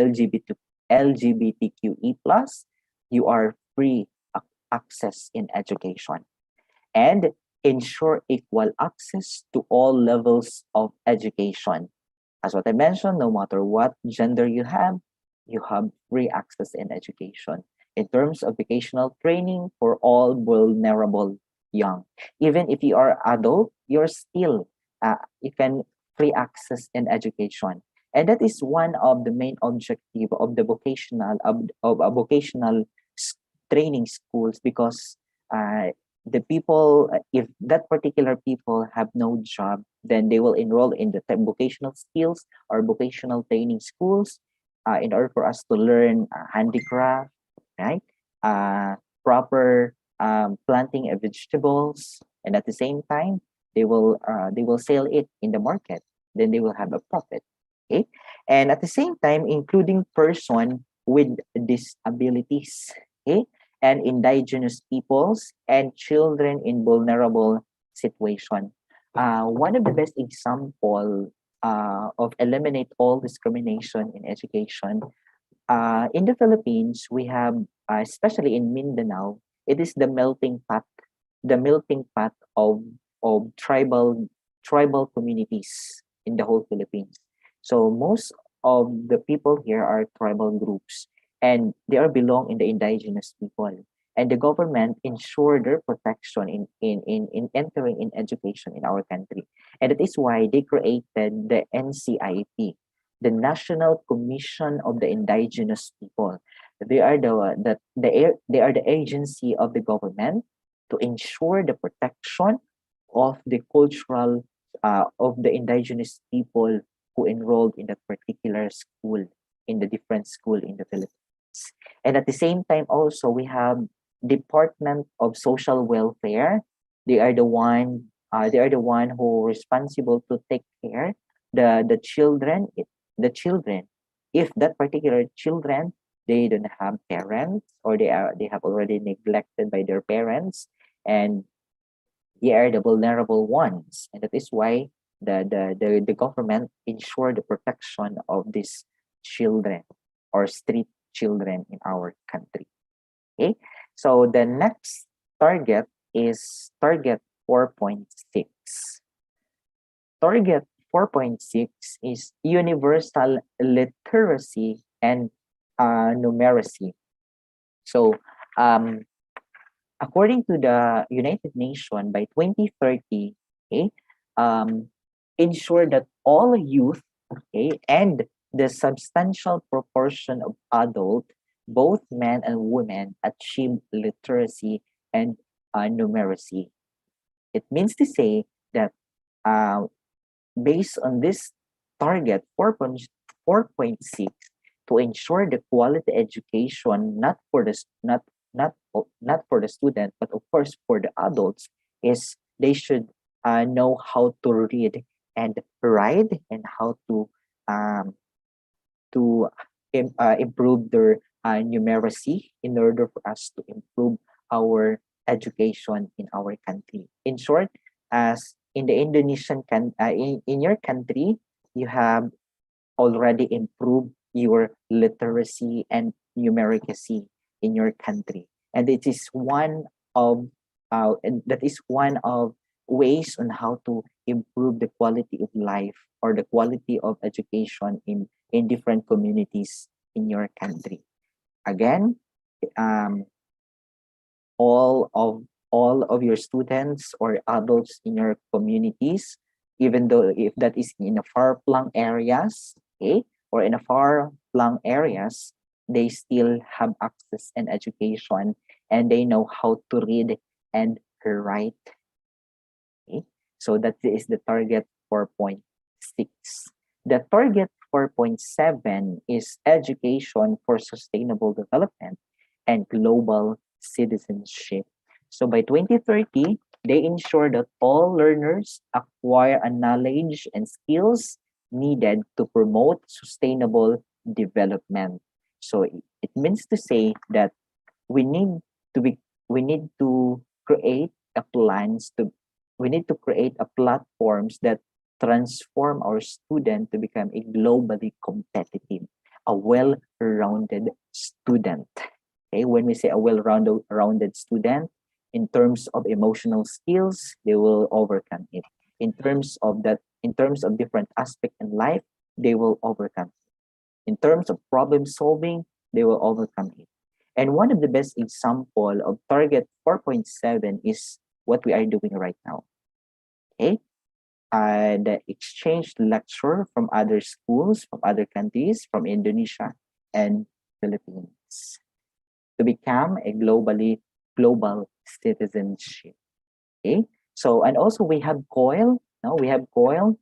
LGBTQE plus, you are free access in education and ensure equal access to all levels of education. As what I mentioned, no matter what gender you have free access in education. In terms of vocational training for all vulnerable young. Even if you are adult, you're still you can free access in education. And that is one of the main objective of the of a vocational training schools because the people, if that particular people have no job, then they will enroll in the vocational skills or vocational training schools in order for us to learn handicraft, right? Proper planting of vegetables, and at the same time, they will sell it in the market. Then they will have a profit. Okay, and at the same time, including person with disabilities. Okay, and indigenous peoples and children in vulnerable situation. One of the best example of eliminate all discrimination in education in the Philippines, we have, especially in Mindanao, it is the melting pot of tribal communities in the whole Philippines. So most of the people here are tribal groups, and they are belong in the indigenous people. And the government ensure their protection in entering in education in our country. And that is why they created the NCIP, the National Commission of the Indigenous People. They are they are the agency of the government to ensure the protection of the cultural of the indigenous people who enrolled in that particular school in the different school in the Philippines. And at the same time also we have Department of Social Welfare. They are the one who responsible to take care the children the children if that particular children they don't have parents or they have already neglected by their parents and they are the vulnerable ones, and that is why the government ensure the protection of these children or street children in our country. Okay, so the next target is target 4.6. Target 4.6 is universal literacy and numeracy. So, according to the United Nations, by 2030, okay, um, ensure that all youth, okay, and the substantial proportion of adult, both men and women, achieve literacy and numeracy. It means to say that uh, based on this target 4.6, to ensure the quality education not for the not for the student, but of course for the adults, is they should know how to read and write, and how um, to improve their numeracy, in order for us to improve our education in our country. In short, as in the in your country, you have already improved your literacy and numeracy in your country, and it is one of and that is one of ways on how to improve the quality of life, or the quality of education in different communities in your country. Again, um, all of your students or adults in your communities, even though if that is in a far flung areas, okay, or in a far flung areas, they still have access and education, and they know how to read and write. Okay? So that is the target 4.6. The target 4.7 is education for sustainable development and global citizenship. So by 2030, they ensure that all learners acquire a knowledge and skills needed to promote sustainable development. So it means to say that we need to be we need to create a plans to we need to create a platforms that transform our student to become a globally competitive, a well-rounded student. Okay, when we say a well-rounded student, in terms of emotional skills, they will overcome it. In terms of different aspect in life, they will overcome it. In terms of problem solving, they will overcome it. And one of the best example of target 4.7 is what we are doing right now. Okay, the exchange lecture from other schools, from other countries, from Indonesia and Philippines, to become a global citizenship. Okay, so and also we have COIL. Now we have COIL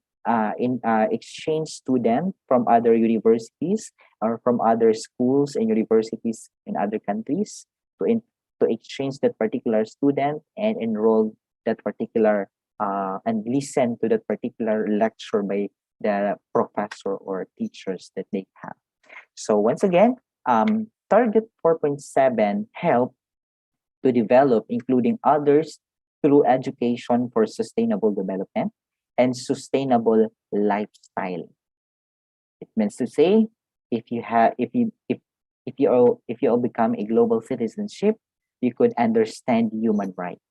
in exchange student from other universities, or from other schools and universities in other countries, to exchange that particular student and enroll that particular and listen to that particular lecture by the professor or teachers that they have. So once again, target 4.7 help to develop, including others, through education for sustainable development and sustainable lifestyle. It means to say, if you all become a global citizenship, you could understand human rights.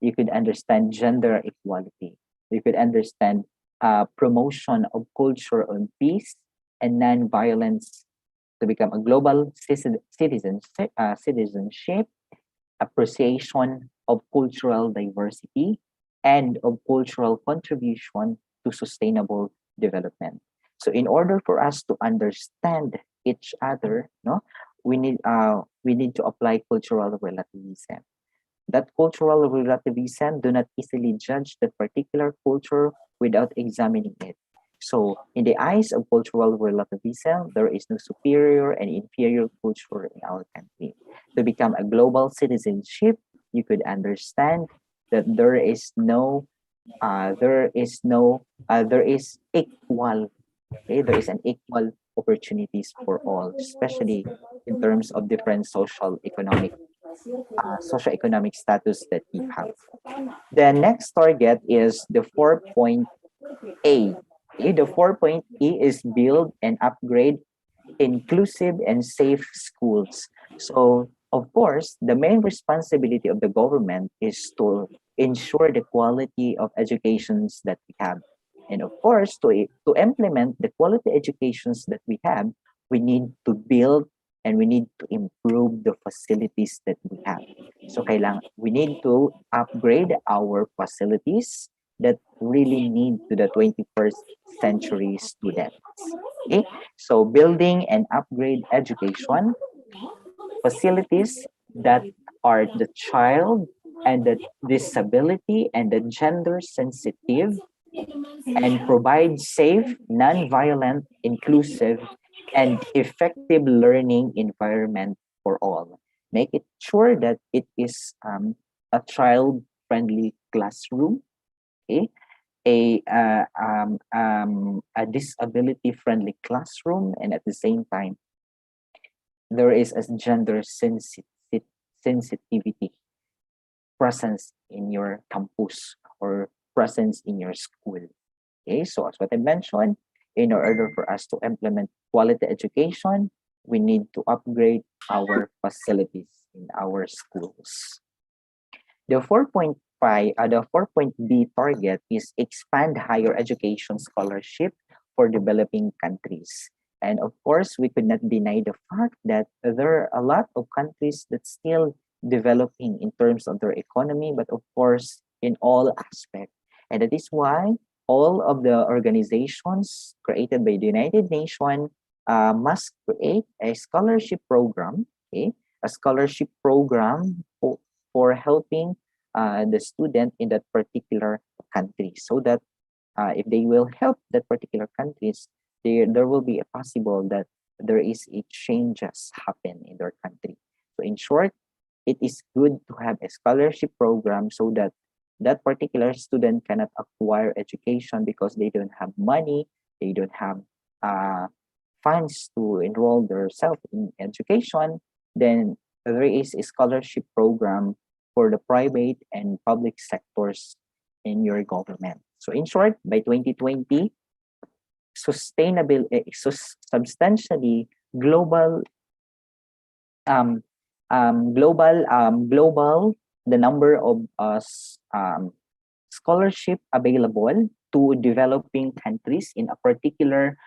You could understand gender equality. You could understand promotion of culture and peace and non-violence, to become a global citizenship, appreciation of cultural diversity, and of cultural contribution to sustainable development. So in order for us to understand each other, no, we need to apply cultural relativism. That cultural relativism do not easily judge that particular culture without examining it. So, in the eyes of cultural relativism, there is no superior and inferior culture in our country. To become a global citizenship, you could understand that there is equal, okay, there is an equal opportunities for all, especially in terms of different socioeconomic status that we have. The next target is the 4.A. Okay, the 4.E is build and upgrade inclusive and safe schools. So, of course, the main responsibility of the government is to ensure the quality of educations that we have. And of course, to implement the quality educations that we have, we need to build and we need to improve the facilities that we have. So we need to upgrade our facilities that really need to the 21st century students. Okay, so building and upgrade education facilities that are the child and the disability and the gender sensitive, and provide safe, non-violent, inclusive, and effective learning environment for all. Make it sure that it is a child-friendly classroom, okay? A disability-friendly classroom, and at the same time, there is a gender sensitivity presence in your campus or presence in your school. Okay, so as what I mentioned, in order for us to implement quality education, we need to upgrade our facilities in our schools. The 4.B target is expand higher education scholarship for developing countries. And of course, we could not deny the fact that there are a lot of countries that still developing in terms of their economy, but of course, in all aspects. And that is why all of the organizations created by the United Nations must create a scholarship program, okay? A scholarship program for helping the student in that particular country, so that if they will help that particular countries, there will be a possible that there is a changes happen in their country. So in short, it is good to have a scholarship program so that that particular student cannot acquire education because they don't have money, they don't have funds to enroll themselves in education. Then there is a scholarship program for the private and public sectors in your government. So in short, by 2020, substantially global global the number of scholarship available to developing countries in a particular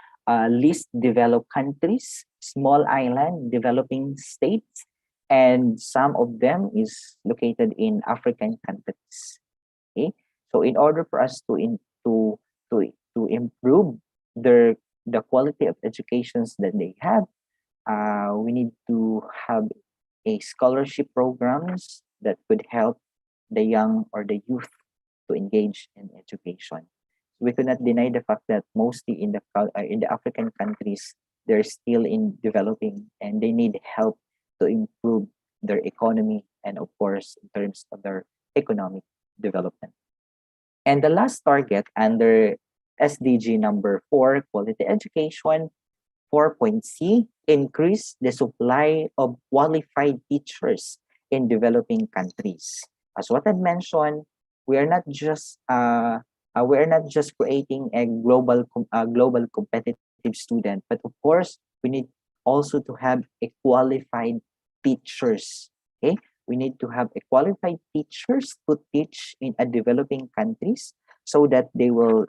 least developed countries, small island developing states, and some of them is located in African countries. Okay, so in order for us to improve the quality of educations that they have, we need to have a scholarship programs that could help the young or the youth to engage in education. We cannot deny the fact that mostly in the African countries, they're still in developing and they need help to improve their economy and of course in terms of their economic development. And the last target under SDG number 4, quality education, 4.C, increase the supply of qualified teachers in developing countries. As what I mentioned, we are not just creating a global competitive student, but of course we need also to have a qualified teachers. Okay, we need to have a qualified teachers to teach in a developing countries so that they will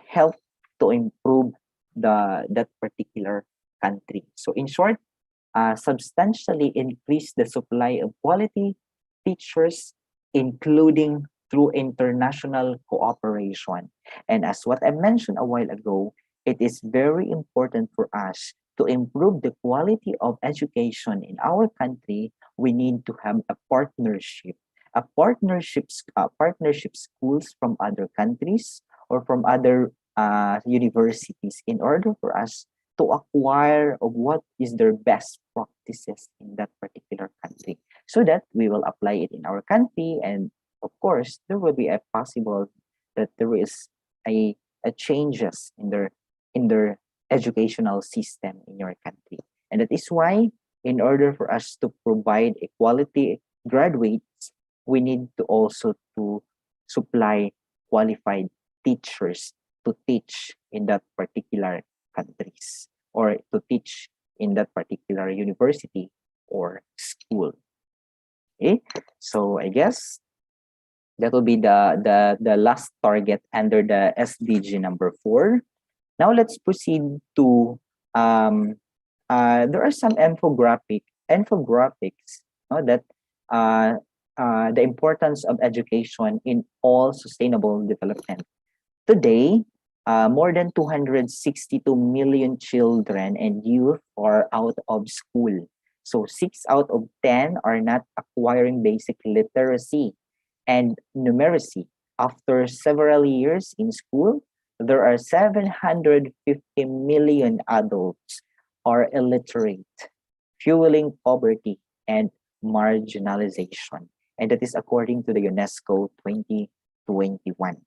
help to improve that particular country. So in short, substantially increase the supply of quality teachers, including through international cooperation. And as what I mentioned a while ago, it is very important for us to improve the quality of education in our country. We need to have a partnership, partnership schools from other countries or from other universities in order for us to acquire of what is their best practices in that particular country so that we will apply it in our country. And of course there will be a possible that there is a changes in their educational system in your country. And that is why in order for us to provide equality graduates, we need to also to supply qualified teachers to teach in that particular countries or to teach in that particular university or school. Okay, so I guess that will be the last target under the SDG number 4. Now let's proceed to there are some infographics, that uh, the importance of education in all sustainable development. Today, more than 262 million children and youth are out of school. So 6 out of 10 are not acquiring basic literacy and numeracy. After several years in school, there are 750 million adults are illiterate, fueling poverty and marginalization. And that is according to the UNESCO 2021.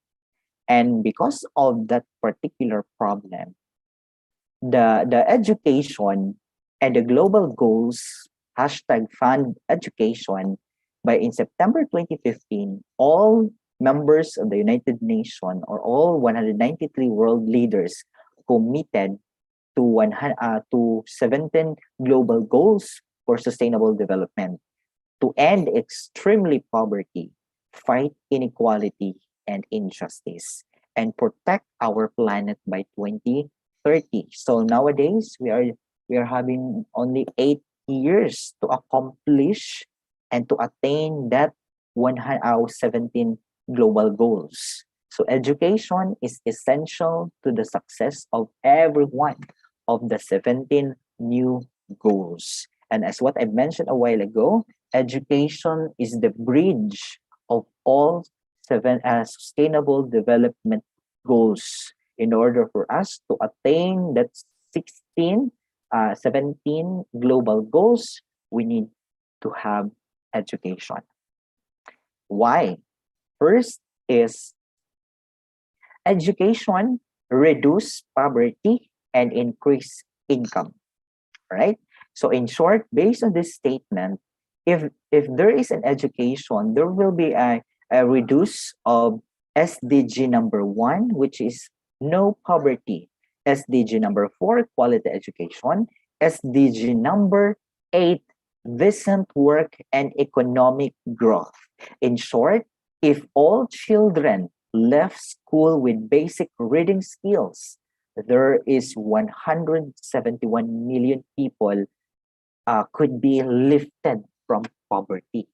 And because of that particular problem, the education and the global goals hashtag fund education by in September 2015, all members of the United Nations or all 193 world leaders committed to 17 global goals for sustainable development to end extremely poverty, fight inequality and injustice, and protect our planet by 2030. So nowadays we are having only 8 years to accomplish and to attain that 17 global goals. So education is essential to the success of every one of the 17 new goals. And as what I mentioned a while ago, education is the bridge of all seven sustainable development goals. In order for us to attain that 17 global goals, we need to have education. Why? First is education reduce poverty and increase income, right? So in short, based on this statement, if there is an education, there will be a reduce of SDG number 1, which is no poverty. SDG number 4, quality education. SDG number 8, decent work and economic growth. In short, if all children left school with basic reading skills, there is 171 million people could be lifted from poverty.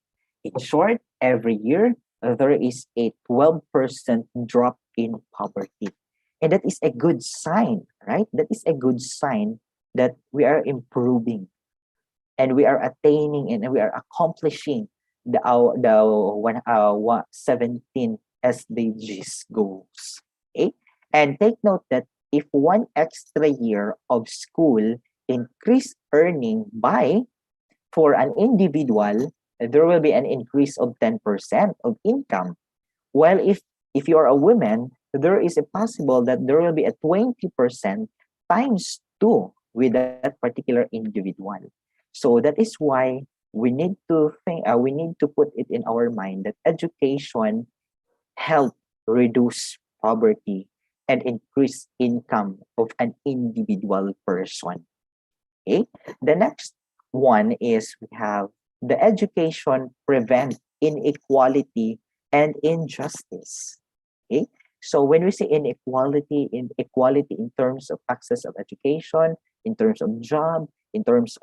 In short, every year there is a 12% drop in poverty. And that is a good sign, right? That is a good sign that we are improving and we are attaining and we are accomplishing the 17 SDGs goals. Okay? And take note that if one extra year of school increase earning by for an individual, there will be an increase of 10% of income. While if you are a woman, there is a possible that there will be a 20% times 2 with that particular individual. So that is why we need to think, we need to put it in our mind that education help reduce poverty and increase income of an individual person. Okay. The next one is we have the education prevent inequality and injustice. Okay. So when we say inequality in terms of access of education, in terms of job, in terms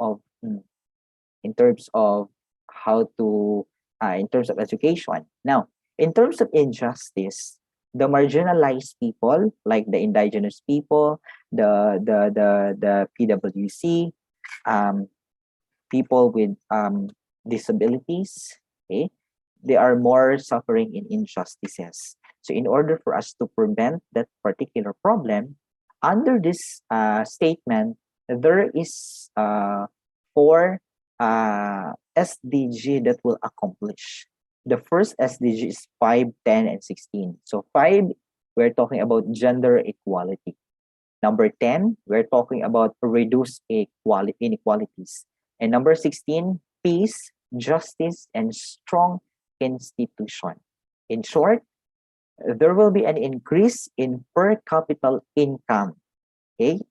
of how to in terms of education. Now, in terms of injustice, the marginalized people like the indigenous people, the PWC, um, people with disabilities, okay, they are more suffering in injustices. So in order for us to prevent that particular problem, under this statement, there is 4 SDG that will accomplish. The first SDG is 5, 10, and 16. So 5, we're talking about gender equality. Number 10, we're talking about reduce inequalities. And number 16, peace, justice, and strong institution. In short, there will be an increase in per capita income. Okay?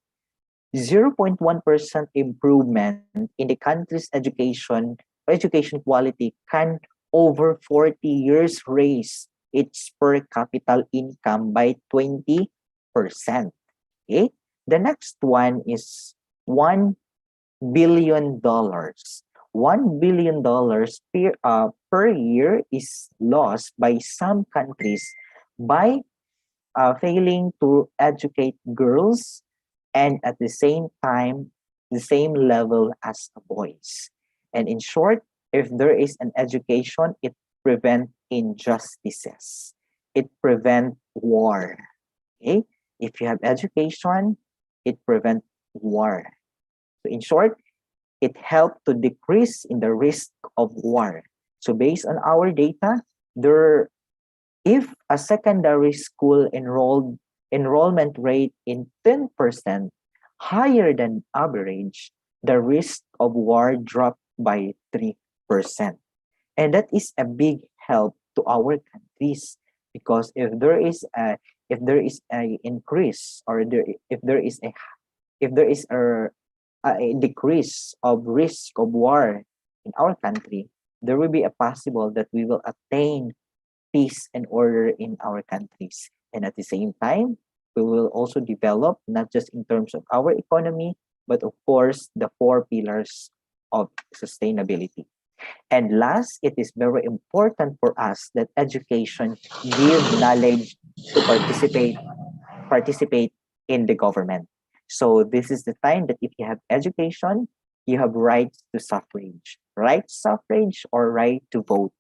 0.1% improvement in the country's education quality can over 40 years raise its per capita income by 20%. Okay? The next one is 1 billion. $1 billion per year is lost by some countries by failing to educate girls and at the same time the same level as the boys. And in short, if there is an education, it prevent injustices. It prevent war. Okay? If you have education, it prevent war. So in short, it helped to decrease in the risk of war. So based on our data, there if a secondary school enrollment rate in 10% higher than average, the risk of war dropped by 3%. And that is a big help to our countries because if there is a increase or if there is a decrease of risk of war in our country, there will be a possible that we will attain peace and order in our countries. And at the same time, we will also develop not just in terms of our economy, but of course the four pillars of sustainability. And last, it is very important for us that education give knowledge to participate in the government. So this is the time that if you have education, you have rights to suffrage, or right to vote.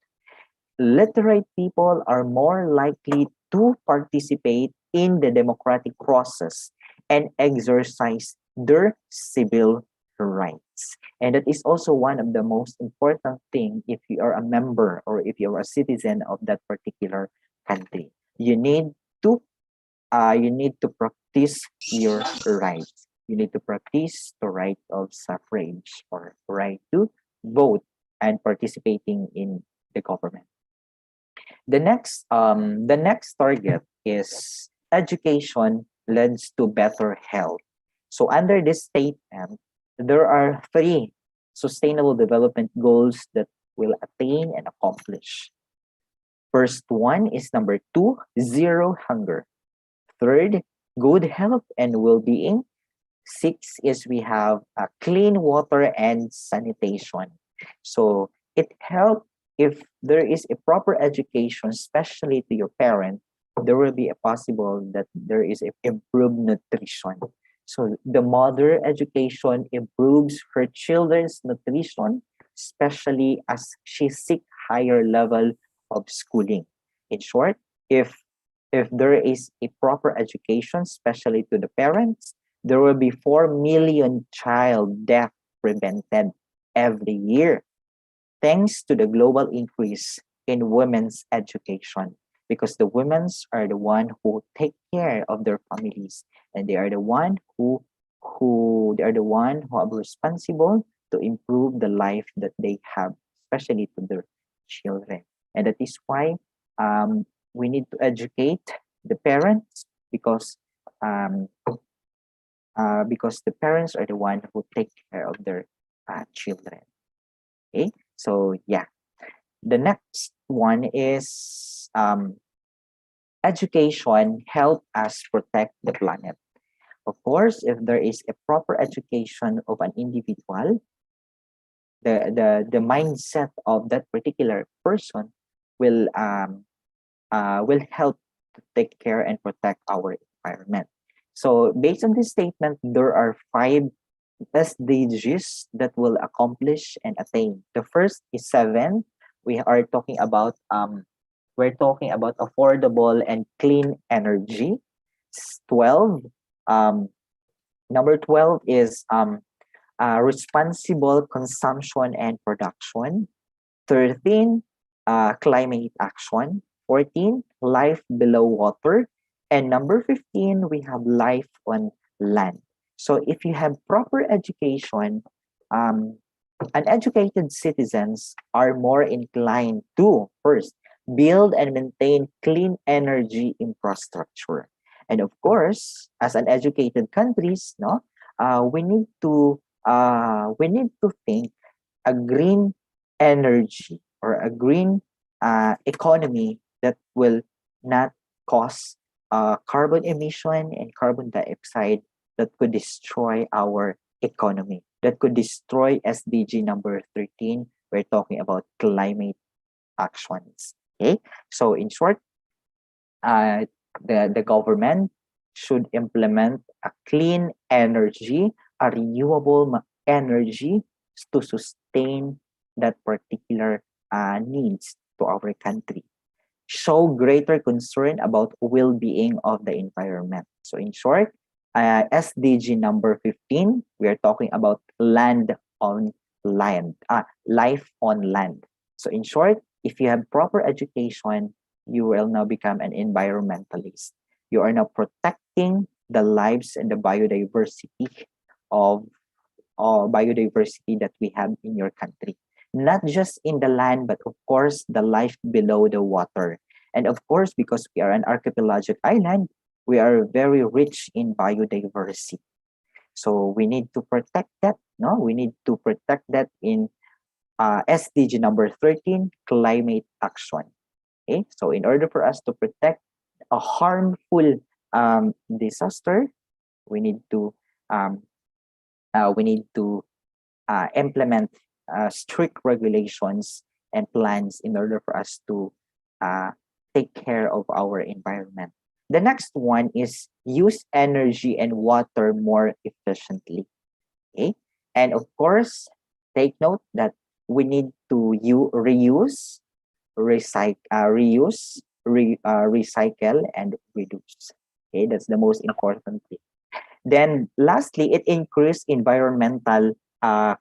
Literate people are more likely to participate in the democratic process and exercise their civil rights. And that is also one of the most important thing if you are a member or if you are a citizen of that particular country. To you need to practice your rights. You need to practice the right of suffrage or right to vote and participating in the government. The next target is education leads to better health. So under this statement, there are three sustainable development goals that will attain and accomplish. First one is number 2, zero hunger. Third, good health and well-being. 6 is we have clean water and sanitation. So it helps if there is a proper education, especially to your parent, there will be a possible that there is a improved nutrition. So the mother education improves her children's nutrition, especially as she seek higher level of schooling. In short, if there is a proper education, especially to the parents, there will be 4 million child death prevented every year thanks to the global increase in women's education because the women's are the one who take care of their families and they are the one who are responsible to improve the life that they have, especially to their children. And that is why we need to educate the parents um, because the parents are the one who take care of their children. Okay, so yeah, the next one is education help us protect the planet. Of course, if there is a proper education of an individual, the mindset of that particular person will help to take care and protect our environment. So based on this statement, there are 5 SDGs that will accomplish and attain. The first is 7. We are talking about affordable and clean energy. 12. Number 12 is responsible consumption and production. 13, climate action. 14, life below water. And number 15, we have life on land. So if you have proper education, uneducated citizens are more inclined to first build and maintain clean energy infrastructure. And of course, as an educated countries, we need to think a green energy or a green economy that will not cause carbon emission and carbon dioxide that could destroy our economy. that could destroy SDG number 13. We're talking about climate actions. Okay, so in short, the government should implement a clean energy, a renewable energy to sustain that particular needs to our country. Show greater concern about well-being of the environment. So in short, SDG number 15, we are talking about on life on land. So in short, if you have proper education, you will now become an environmentalist. You are now protecting the lives and the biodiversity of biodiversity that we have in your country. Not just in the land, but of course, the life below the water. And of course, because we are an archipelagic island, we are very rich in biodiversity. So we need to protect that. No, we need to protect that in SDG number 13, climate action. Okay, so in order for us to protect a harmful disaster, we need to um, implement strict regulations and plans in order for us to uh, take care of our environment. The next one is use energy and water more efficiently. Okay, and of course, take note that we need to reuse, recycle, and reduce. Okay, that's the most important thing. Then lastly, it increased environmental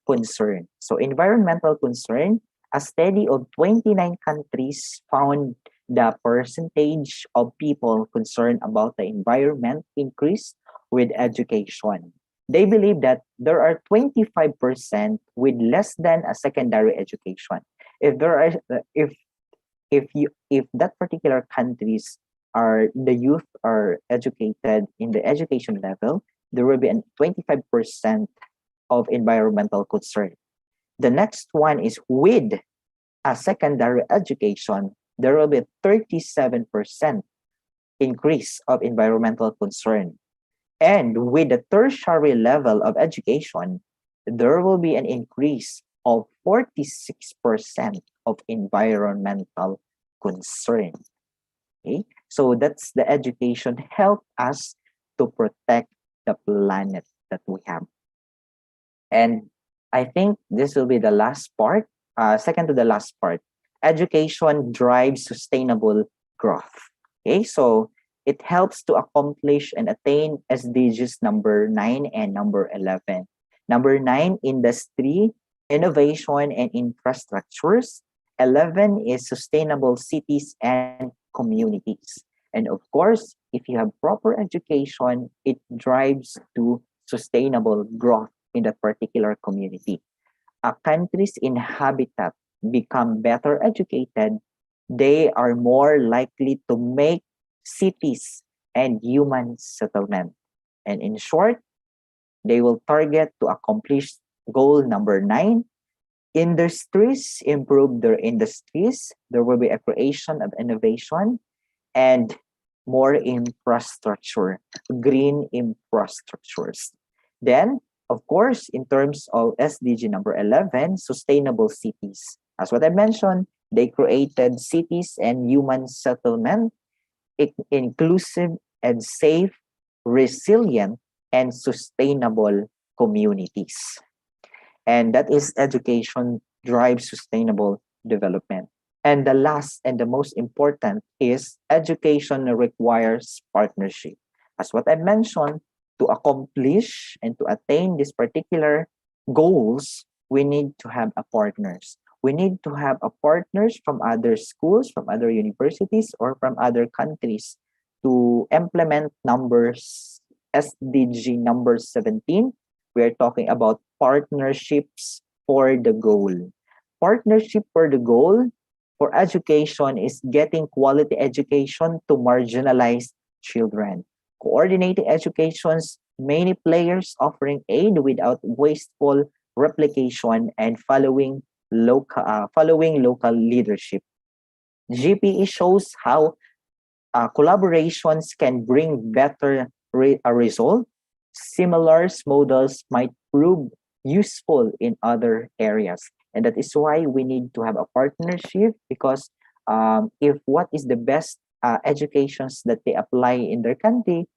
concern. So environmental concern, a study of 29 countries found the percentage of people concerned about the environment increased with education. They believe that there are 25% with less than a secondary education. If there are, if that particular countries are the youth are educated in the education level, there will be a 25% of environmental concern. The next one is with a secondary education, there will be a 37% increase of environmental concern. And with the tertiary level of education, there will be an increase of 46% of environmental concern. Okay, so that's the education help us to protect the planet that we have. And I think this will be the last part, second to the last part. Education drives sustainable growth. Okay, so it helps to accomplish and attain SDGs number 9 and number 11. Number 9, industry, innovation, and infrastructures. 11 is sustainable cities and communities. And of course, if you have proper education, it drives to sustainable growth in that particular community. A country's inhabitant become better educated, they are more likely to make cities and human settlement. And in short, they will target to accomplish goal number 9. Industries improve their industries. There will be a creation of innovation and more infrastructure, green infrastructures. Then, of course, in terms of SDG number 11, sustainable cities. As what I mentioned, they created cities and human settlement, inclusive and safe, resilient, and sustainable communities. And that is education drives sustainable development. And the last and the most important is education requires partnership. As what I mentioned, to accomplish and to attain these particular goals, we need to have a partners. We need to have a partners from other schools, from other universities, or from other countries to implement numbers SDG number 17. We are talking about partnerships for the goal. Partnership for the goal for education is getting quality education to marginalized children. Coordinating educations, many players offering aid without wasteful replication and following local leadership. GPE shows how collaborations can bring better result. Similar models might prove useful in other areas. And that is why we need to have a partnership, because if what is the best educations that they apply in their country,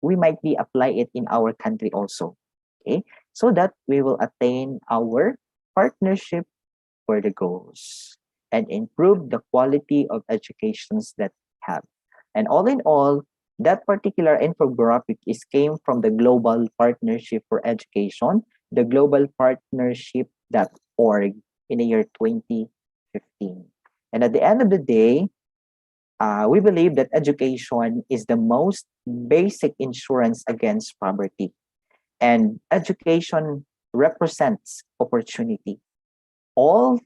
we might be apply it in our country also. Okay, so that we will attain our partnership for the goals and improve the quality of educations that we have. And all in all, that particular infographic is came from the Global Partnership for Education, the globalpartnership.org in the year 2015. And at the end of the day, we believe that education is the most basic insurance against poverty. And education represents opportunity. All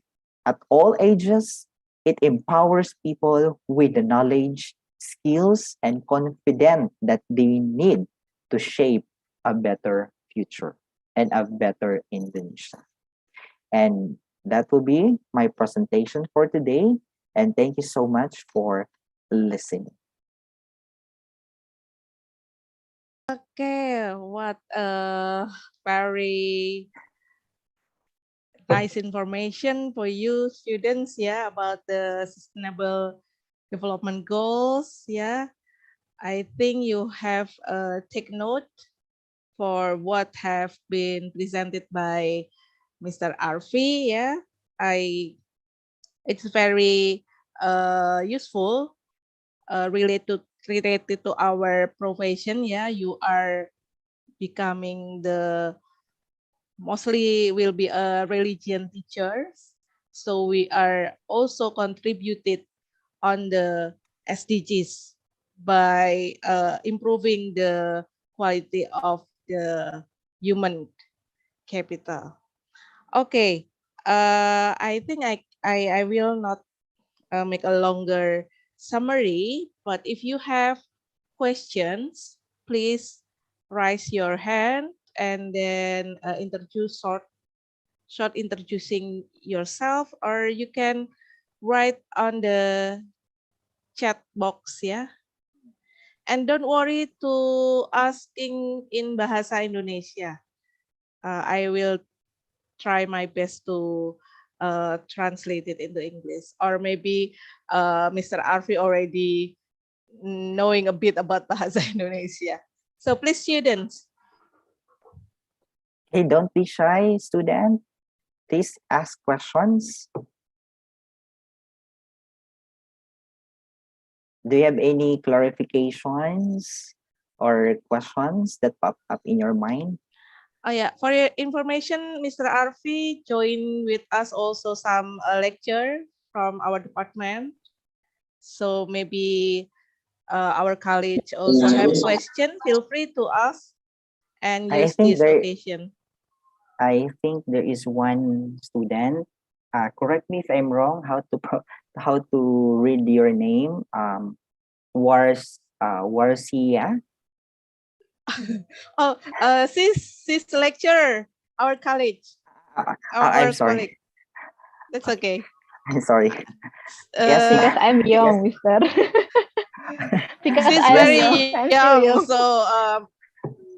at all ages, it empowers people with the knowledge, skills, and confidence that they need to shape a better future and a better Indonesia. And that will be my presentation for today. And thank you so much for listening. Okay, what a very nice information for you students, yeah, about the sustainable development goals. Yeah, I think you have take note for what have been presented by Mr. Arfi. Yeah, I it's very useful related to our profession. Yeah, you are becoming the mostly will be a religion teachers. So we are also contributed on the SDGs by improving the quality of the human capital. Okay, I think I will not make a longer summary, but if you have questions, please raise your hand and then introduce short introducing yourself, or you can write on the chat box, ya. And don't worry to asking in bahasa Indonesia. I will try my best to translate it into English, or maybe Mr. Arfi already knowing a bit about bahasa Indonesia. So please, students. Hey, don't be shy, student. Please ask questions. Do you have any clarifications or questions that pop up in your mind? Oh yeah, for your information, Mr. Arfi joined with us also some lecture from our department. So maybe our college also have question. Feel free to ask and I use think this there occasion. I think there is one student. Correct me if I'm wrong. How to read your name? Warsia. Oh, she's lecturer, our college, our I'm sorry. colleague. That's okay. I'm sorry. Yes, Uh, Because I'm yes. young, Mister. Because she's I'm Yes. young. very I'm still young, young. so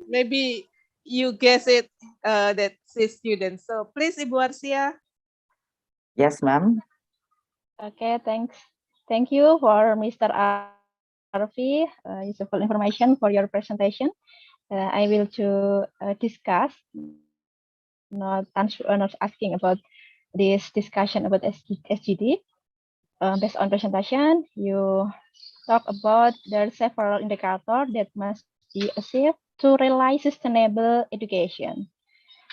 maybe you guess it that she's student. So please, Ibu Arsia. Yes, ma'am. Okay, thanks. Thank you for Mr. Arfi, useful information for your presentation. I will to discuss, not asking about this discussion about SGD. Based on presentation, you talk about there are several indicators that must be achieved to realize sustainable education.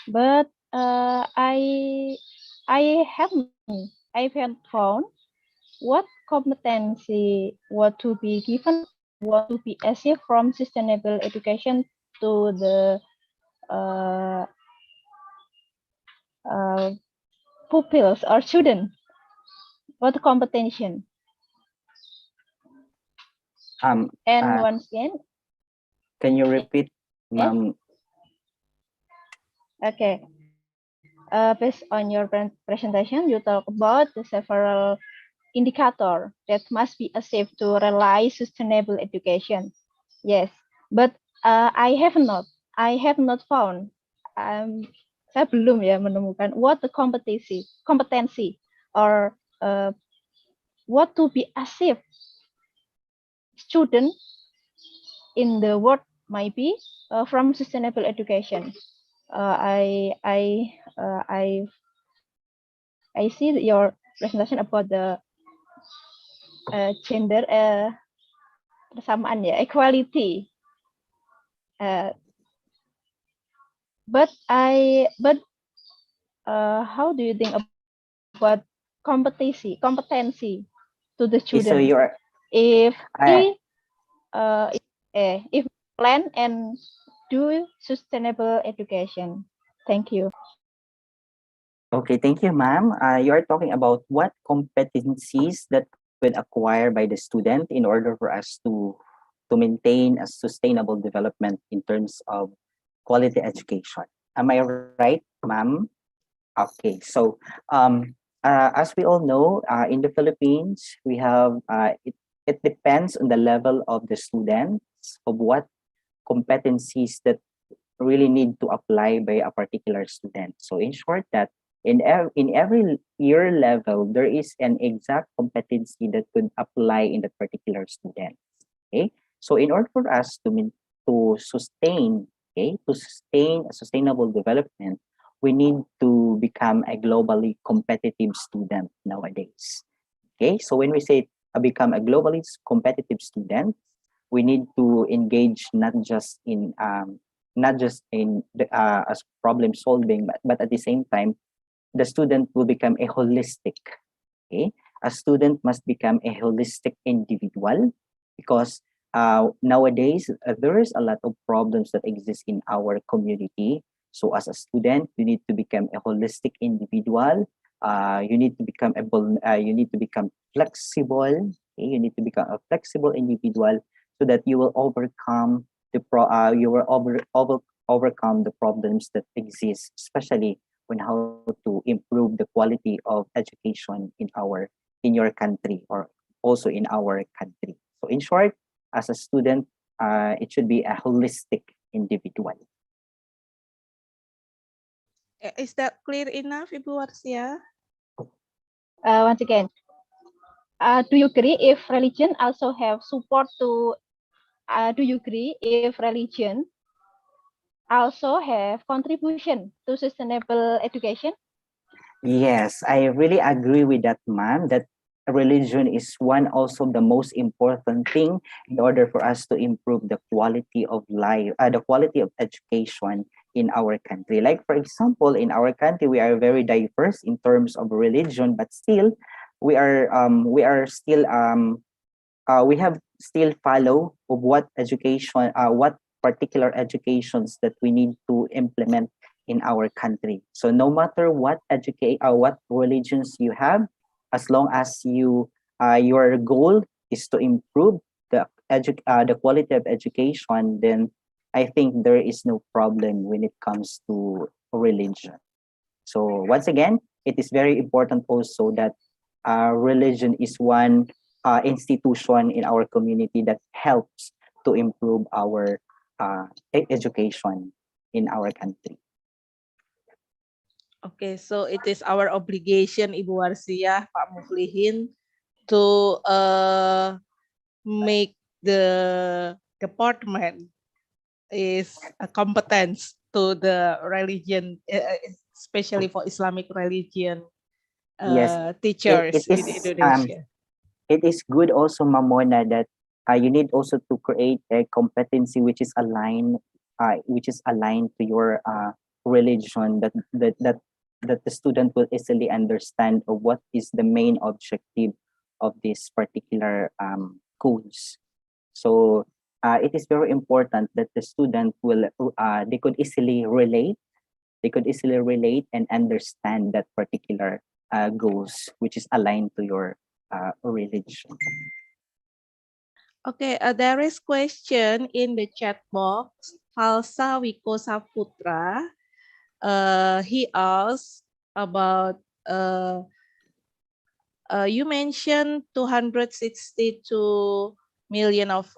But I haven't found what competency what to be given or what to be achieved from sustainable education to the uh, uh, pupils or students. What competition? Um. And Uh, once again, can you repeat, yes, ma'am? okay. Based on your presentation, you talk about the several indicator that must be achieved to realize sustainable education. Yes, but I have not found. Um, saya belum ya menemukan what the competency or what to be achieved student in the world might be from sustainable education. I see your presentation about the gender persamaan ya, equality. But how do you think about competency to the Okay, so student you're if I if plan and do sustainable education? Thank you. Okay, thank you, ma'am. You are talking about what competencies that could acquire by the student in order for us to maintain a sustainable development in terms of quality education. Am I right, ma'am? Okay, so as we all know, in the Philippines, we have it depends on the level of the students of what competencies that really need to apply by a particular student. So in short, that in every year level, there is an exact competency that could apply in that particular student. Okay, so in order for us to sustain, okay, to sustain a sustainable development, we need to become a globally competitive student nowadays. Okay, so when we say become a globally competitive student, we need to engage not just in as problem solving, but at the same time, the student will become a holistic. Okay, a student must become a holistic individual because nowadays there is a lot of problems that exist in our community. So as a student, you need to become a holistic individual. You need to become you need to become flexible. Okay? You need to become a flexible individual so that you will overcome you will overcome the problems that exist, especially when how to improve the quality of education in your country or also in our country. So in short, as a student, it should be a holistic individual. Is that clear enough, Ibu Warsia? Once again, do you agree if religion also have support to? Do you agree if religion also have contribution to sustainable education? Yes, I really agree with that, man. That religion is one also the most important thing in order for us to improve the quality of life, the quality of education in our country. Like for example, in our country, we are very diverse in terms of religion, but still, we are still we have still follow of what particular educations that we need to implement in our country. So no matter what religions you have, as long as your goal is to improve the quality of education, then I think there is no problem when it comes to religion. So once again, it is very important also that religion is one institution in our community that helps to improve our education in our country. Okay, so it is our obligation, Ibu Warsiah, Pak Muflihin, to make the department is a competence to the religion, especially for Islamic religion Yes, teachers it in Indonesia. it is good also, Mamona, that you need also to create a competency which is aligned to your religion that the student will easily understand of what is the main objective of this particular course. So it is very important that the student will they could easily relate and understand that particular goals which is aligned to your religion. Okay, there is question in the chat box. Falsa Wiko Saputra. He asked about you mentioned 262 million of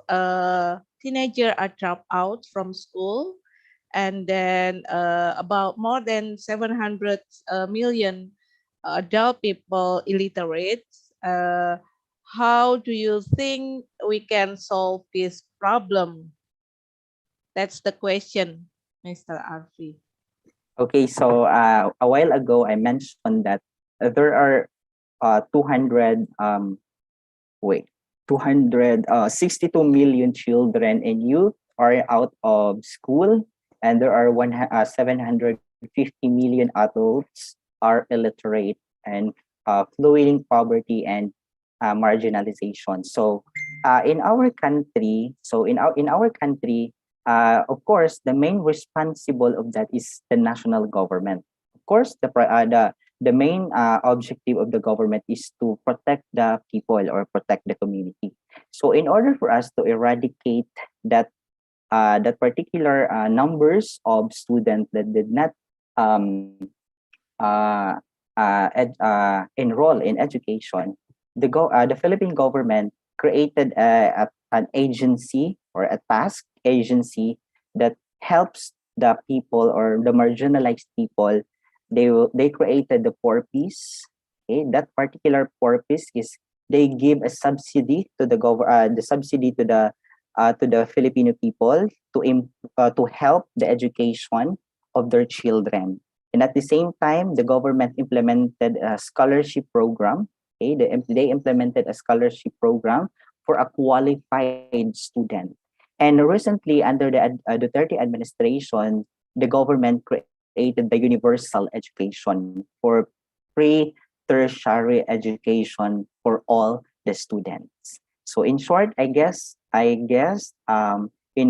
teenager are dropped out from school, and then about more than 700 million adult people illiterate. How do you think we can solve this problem? That's the question, Mr. Arfi. Okay, so a while ago I mentioned that there are 200 wait 262 million children and youth are out of school, and there are 750 million adults are illiterate and fluid poverty and marginalization. So in our country, of course, the main responsible of that is the national government. Of course, the main objective of the government is to protect the people or protect the community. So in order for us to eradicate that that particular numbers of students that did not um, enroll in education, the Philippine government created an agency or a task agency that helps the people or the marginalized people. They created the purpose. Okay, that particular purpose is they give a subsidy to the subsidy to the Filipino people to help the education of their children. And at the same time, the government implemented a scholarship program. Okay, they implemented a scholarship program for a qualified student. And recently, under the Duterte administration, the government created the universal education for pre-tertiary education for all the students. So in short, in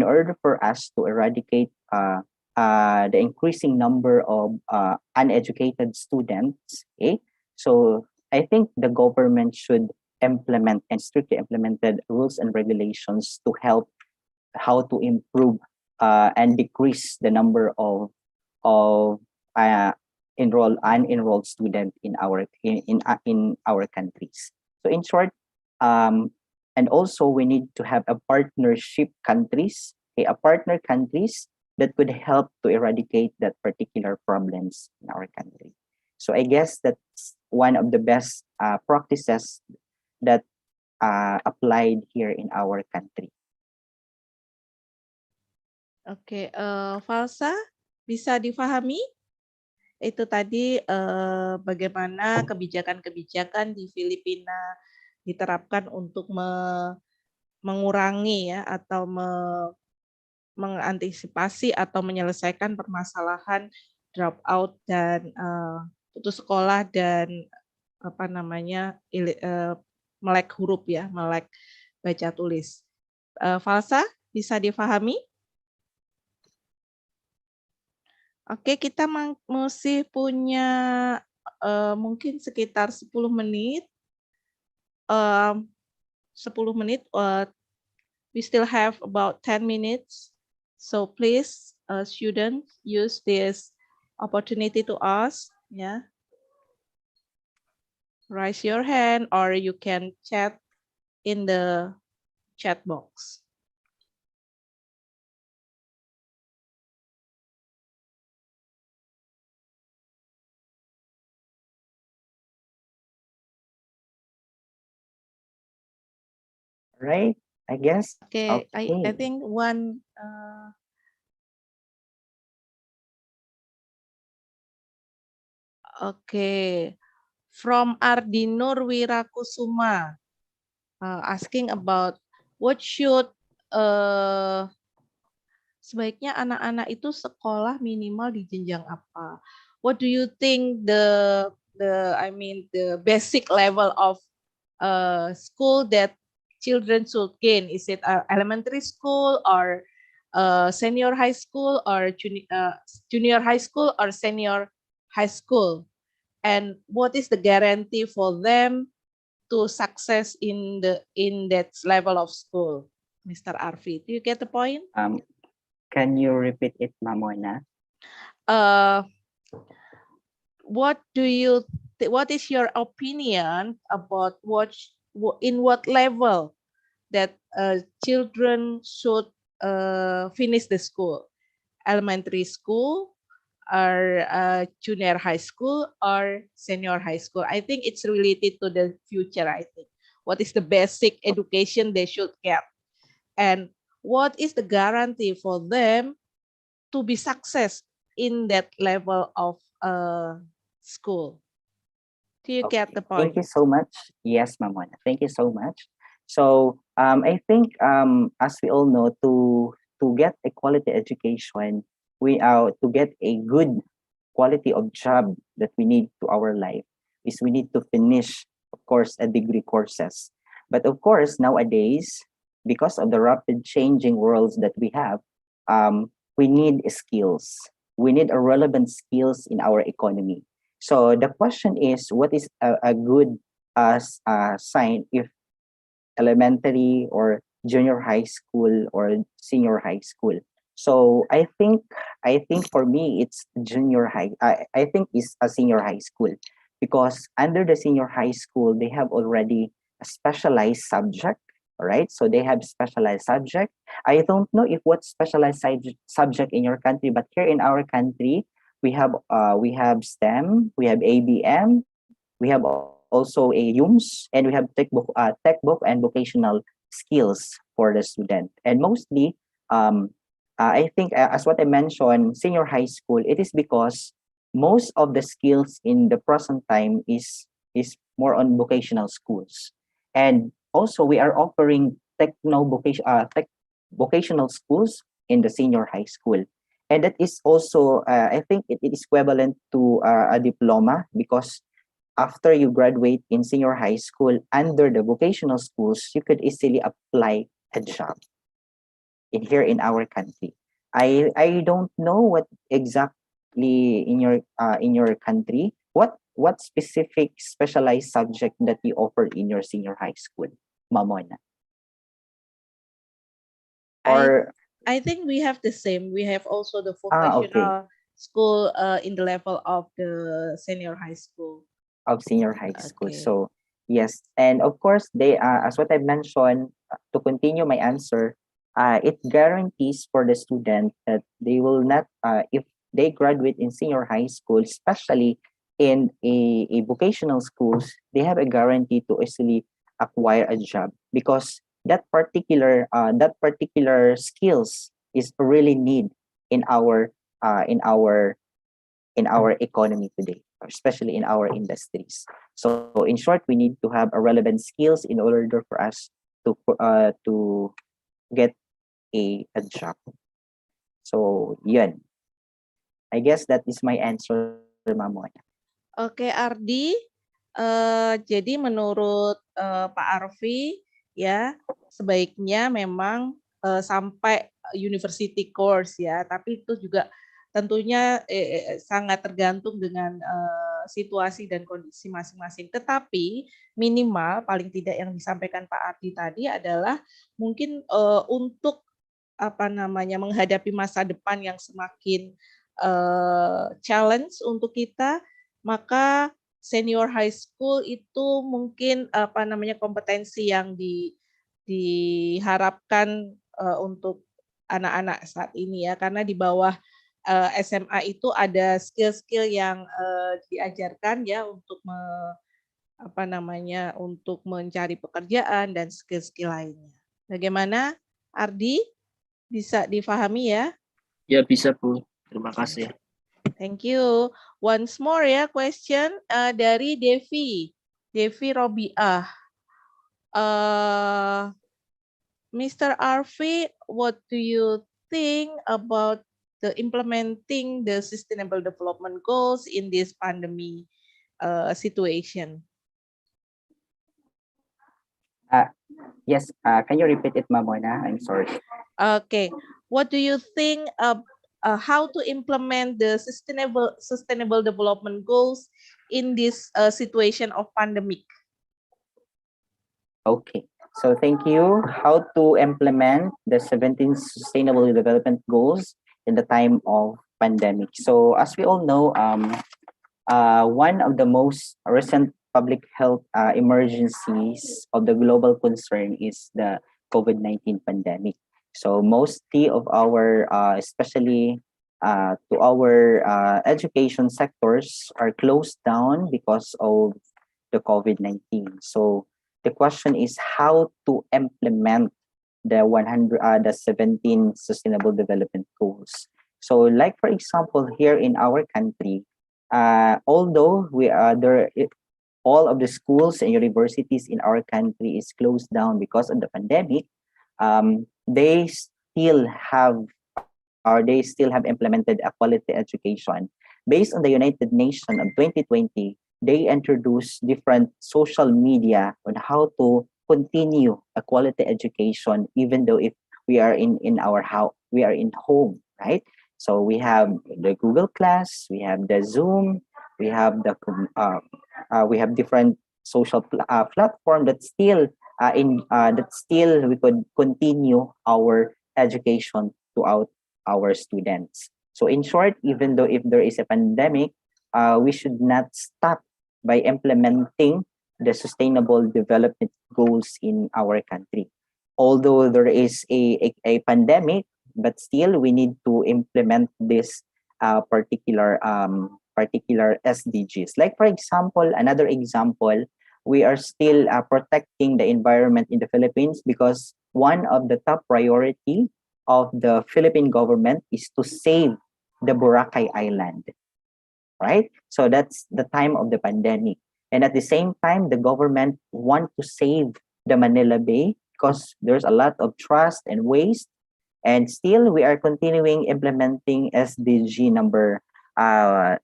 order for us to eradicate the increasing number of uneducated students, okay, so I think the government should implement and strictly implemented rules and regulations to help how to improve and decrease the number of uh, unenrolled student in our countries. So in short, and also we need to have a partnership countries, okay, a partner countries that could help to eradicate that particular problems in our country. So I guess that's one of the best practices that applied here in our country. Oke, Falsa, bisa difahami? Itu tadi bagaimana kebijakan-kebijakan di Filipina diterapkan untuk mengurangi ya atau mengantisipasi atau menyelesaikan permasalahan dropout dan putus sekolah dan apa namanya melek huruf ya, melek baca tulis. Falsa, bisa difahami? Oke, kita masih punya mungkin sekitar 10 menit. 10 menit. We still have about 10 minutes. So please, students, use this opportunity to ask. Yeah. Raise your hand or you can chat in the chat box. Right? I guess. Okay, Okay. I think one. Okay, from Ardinur Wirakusuma, asking about what should sebaiknya anak-anak itu sekolah minimal di jenjang apa? What do you think the basic level of school that children should gain? Is it elementary school or senior high school or junior high school or senior high school? And what is the guarantee for them to success in that level of school? Mr. Arfi, do you get the point? Can you repeat it, Mamona? What is your opinion about in what level that children should finish the school? elementary school, or junior high school, or senior high school? I think it's related to the future, I think. What is the basic education they should get? And what is the guarantee for them to be success in that level of school? Do you get Okay. the Thank point? you so much. Yes, Mamona. Thank you so much. So I think as we all know, to get a quality education, we are to get a good quality of job that we need to our life is we need to finish, of course, a degree courses. But of course, nowadays, because of the rapid changing worlds that we have, we need skills. We need a relevant skills in our economy. So the question is, what is a good sign if elementary or junior high school or senior high school? So I think for me it's junior high. I think it's a senior high school because under the senior high school they have already a specialized subject. All right, so they have specialized subject. I don't know if what specialized subject in your country, but here in our country we have STEM, we have ABM, we have also a UMS, and we have tech book and vocational skills for the student. And mostly, I think as what I mentioned, senior high school, it is because most of the skills in the present time is more on vocational schools, and also we are offering vocational schools in the senior high school, and that is also I think it is equivalent to a diploma because after you graduate in senior high school under the vocational schools, you could easily apply a job in our country. I don't know what exactly in your country what specific specialized subject that you offer in your senior high school, Mamona. I Or I think we have the same. We have also the okay, vocational school in the level of the senior high school. of senior high school. Okay. So yes, and of course they as what I mentioned, to continue my answer, it guarantees for the student that they will not if they graduate in senior high school, especially in a vocational schools, they have a guarantee to easily acquire a job because that particular skills is really need in our uh, in our in our economy today, especially in our industries. So in short, we need to have a relevant skills in order for us to get a job. So yun, I guess that is my answer, Mamona. Oke, Ardi. Jadi menurut Pak Arfi, ya sebaiknya memang sampai university course ya, tapi itu juga tentunya sangat tergantung dengan situasi dan kondisi masing-masing. Tetapi minimal paling tidak yang disampaikan Pak Ardi tadi adalah mungkin untuk apa namanya menghadapi masa depan yang semakin challenge untuk kita, maka senior high school itu mungkin apa namanya kompetensi yang diharapkan untuk anak-anak saat ini ya, karena di bawah SMA itu ada skill-skill yang diajarkan ya untuk apa namanya untuk mencari pekerjaan dan skill-skill lainnya. Bagaimana, Ardi? Bisa difahami ya? Ya bisa Bu, terima kasih. Thank you. Once more ya question dari Devi Robiah. Mr. Arfi, what do you think about the implementing the sustainable development goals in this pandemic situation? Yes, can you repeat it, Mamona? I'm sorry. Okay, what do you think how to implement the sustainable development goals in this situation of pandemic? Okay, so thank you. How to implement the 17 Sustainable Development Goals in the time of pandemic. So as we all know, one of the most recent public health emergencies of the global concern is the COVID-19 pandemic. So mostly of our, especially to our education sectors are closed down because of the COVID-19. So the question is how to implement the 17 Sustainable Development Goals. So, like for example, here in our country, although we are there, all of the schools and universities in our country is closed down because of the pandemic, they still have or they still have implemented a quality education. Based on the United Nations of 2020, they introduced different social media on how to continue a quality education, even though if we are in our house, we are in home, right? So we have the Google Class, we have the Zoom, we have we have different social platform that still we could continue our education throughout our students. So in short, even though if there is a pandemic, we should not stop by implementing the sustainable development goals in our country. Although there is a pandemic, but still we need to implement this particular SDGs. Like for example, another example, we are still protecting the environment in the Philippines because one of the top priority of the Philippine government is to save the Boracay Island, right? So that's the time of the pandemic. And at the same time, the government want to save the Manila Bay because there's a lot of trust and waste. And still, we are continuing implementing SDG number 13,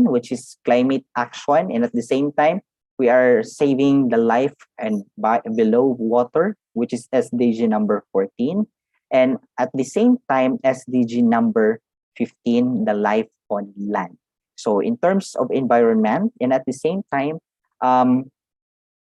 which is climate action. And at the same time, we are saving the life and below water, which is SDG number 14. And at the same time, SDG number 15, the life on land. So in terms of environment, and at the same time,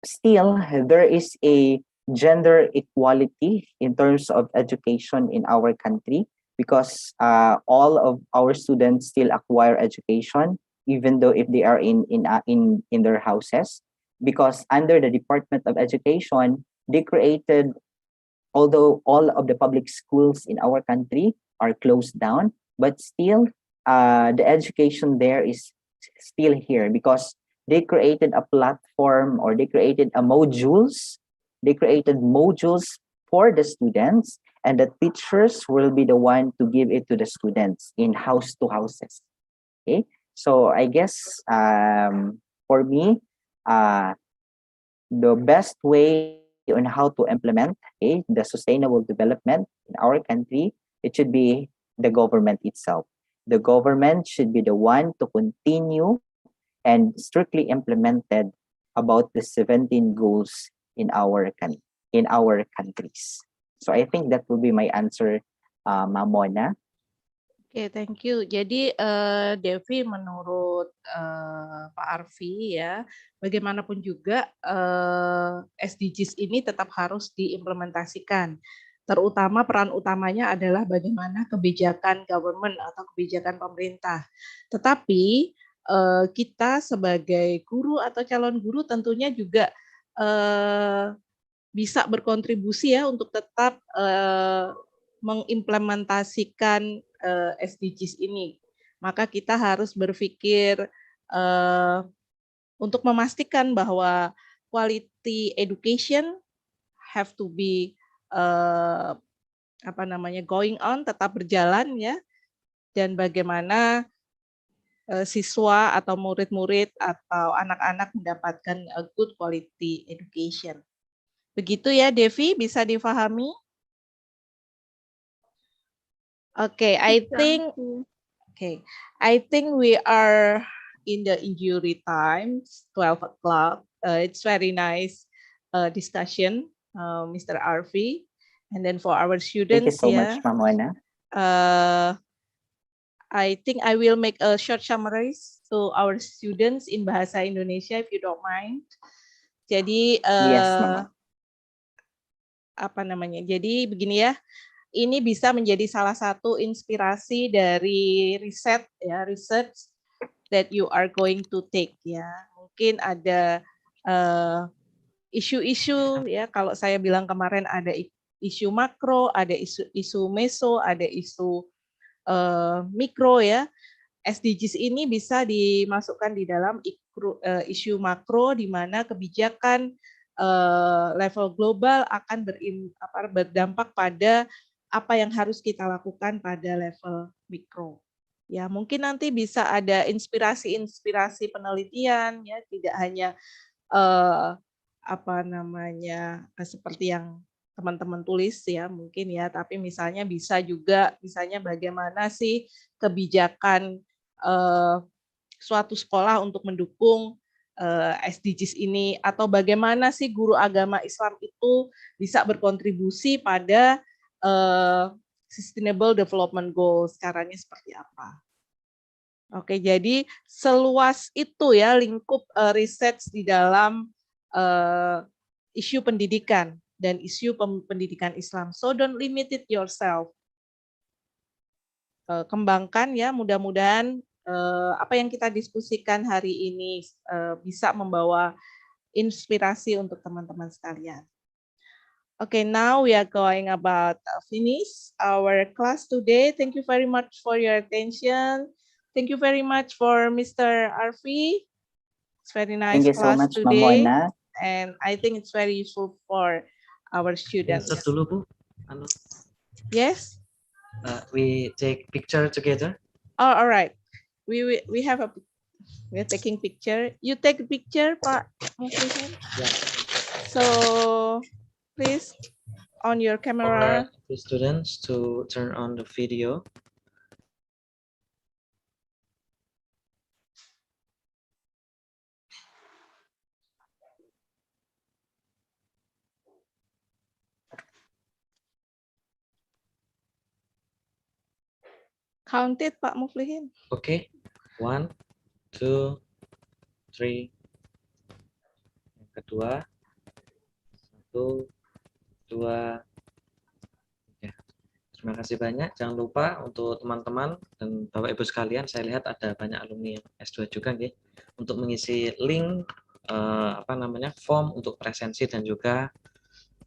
still there is a gender equality in terms of education in our country because all of our students still acquire education even though if they are in their houses, because under the Department of Education they created, although all of the public schools in our country are closed down, but still the education there is still here because they created a platform or they created modules for the students, and the teachers will be the one to give it to the students in house to houses. Okay, so I guess for me, uh, the best way on how to implement the sustainable development in our country, it should be the government itself. The government should be the one to continue and strictly implemented about the 17 goals in our countries. So I think that will be my answer, Mamona. Oke, thank you. Jadi Devi, menurut Pak Arfi ya, bagaimanapun juga SDGs ini tetap harus diimplementasikan. Terutama peran utamanya adalah bagaimana kebijakan government atau kebijakan pemerintah. Tetapi kita sebagai guru atau calon guru tentunya juga bisa berkontribusi ya untuk tetap mengimplementasikan SDGs ini. Maka kita harus berpikir untuk memastikan bahwa quality education have to be going on, tetap berjalan ya, dan bagaimana siswa atau murid-murid atau anak-anak mendapatkan a good quality education. Begitu ya Devi, bisa difahami? Okay, I think we are in the injury time, 12 o'clock. It's very nice discussion, Mr. Arfi. And then for our students, thank you so much, Mamona. I think I will make a short summary to our students in Bahasa Indonesia, if you don't mind. Jadi, yes, Mama. Jadi begini ya. Ini bisa menjadi salah satu inspirasi dari research that you are going to take ya. Mungkin ada isu-isu ya, kalau saya bilang kemarin ada isu makro, ada isu meso, ada isu mikro ya. SDGs ini bisa dimasukkan di dalam isu makro di mana kebijakan level global akan berdampak pada apa yang harus kita lakukan pada level mikro. Ya, mungkin nanti bisa ada inspirasi penelitian ya, tidak hanya seperti yang teman-teman tulis ya mungkin ya, tapi misalnya bisa juga misalnya bagaimana sih kebijakan suatu sekolah untuk mendukung SDGs ini, atau bagaimana sih guru agama Islam itu bisa berkontribusi pada Sustainable Development Goals, caranya seperti apa. Oke, jadi seluas itu ya lingkup riset di dalam isu pendidikan dan isu pendidikan Islam. So don't limit it yourself. Kembangkan ya, mudah-mudahan apa yang kita diskusikan hari ini bisa membawa inspirasi untuk teman-teman sekalian. Okay, now we are going about finish our class today. Thank you very much for your attention. Thank you very much for Mr. Arfi. It's very nice Thank you so class much, today, Mamona. and I think it's very useful for our students. Stop dulu Bu. Yes. We take picture together. Oh, all right. We're taking picture. You take a picture, Pak. Yeah. So please on your camera. For the students to turn on the video. Count it, Pak Muflihin. Okay, 1, 2, 3. Yang kedua, 1, 2, 3. Terima kasih banyak. Jangan lupa untuk teman-teman dan Bapak Ibu sekalian, saya lihat ada banyak alumni yang S2 juga nih, untuk mengisi link form untuk presensi dan juga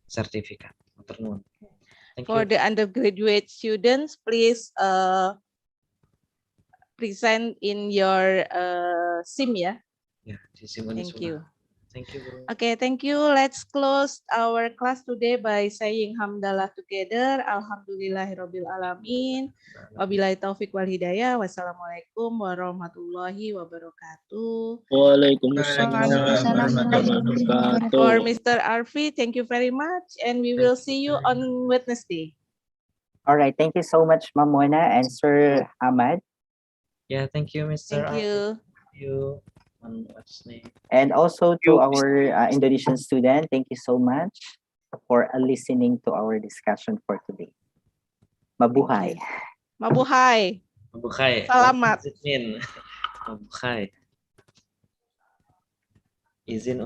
sertifikat. For the undergraduate students, please present in your SIM ya. Ya, di SIM. Thank you. Thank you, Bro. Okay, thank you. Let's close our class today by saying hamdalah together. Alhamdulillahirabbil alamin. Wabillahi taufik wal hidayah. Wassalamualaikum warahmatullahi wabarakatuh. Waalaikumsalam warahmatullahi wabarakatuh. For Mr. Arfi, thank you very much, and we will see you on Wednesday. All right, thank you so much, Mamona and Sir Ahmad. Yeah, thank you, Mr. Thank you. Thank you. What's name? And also to our Indonesian student, thank you so much for listening to our discussion for today. Mabuhay. Mabuhay. Mabuhay. Selamat. Mabuhay. Izin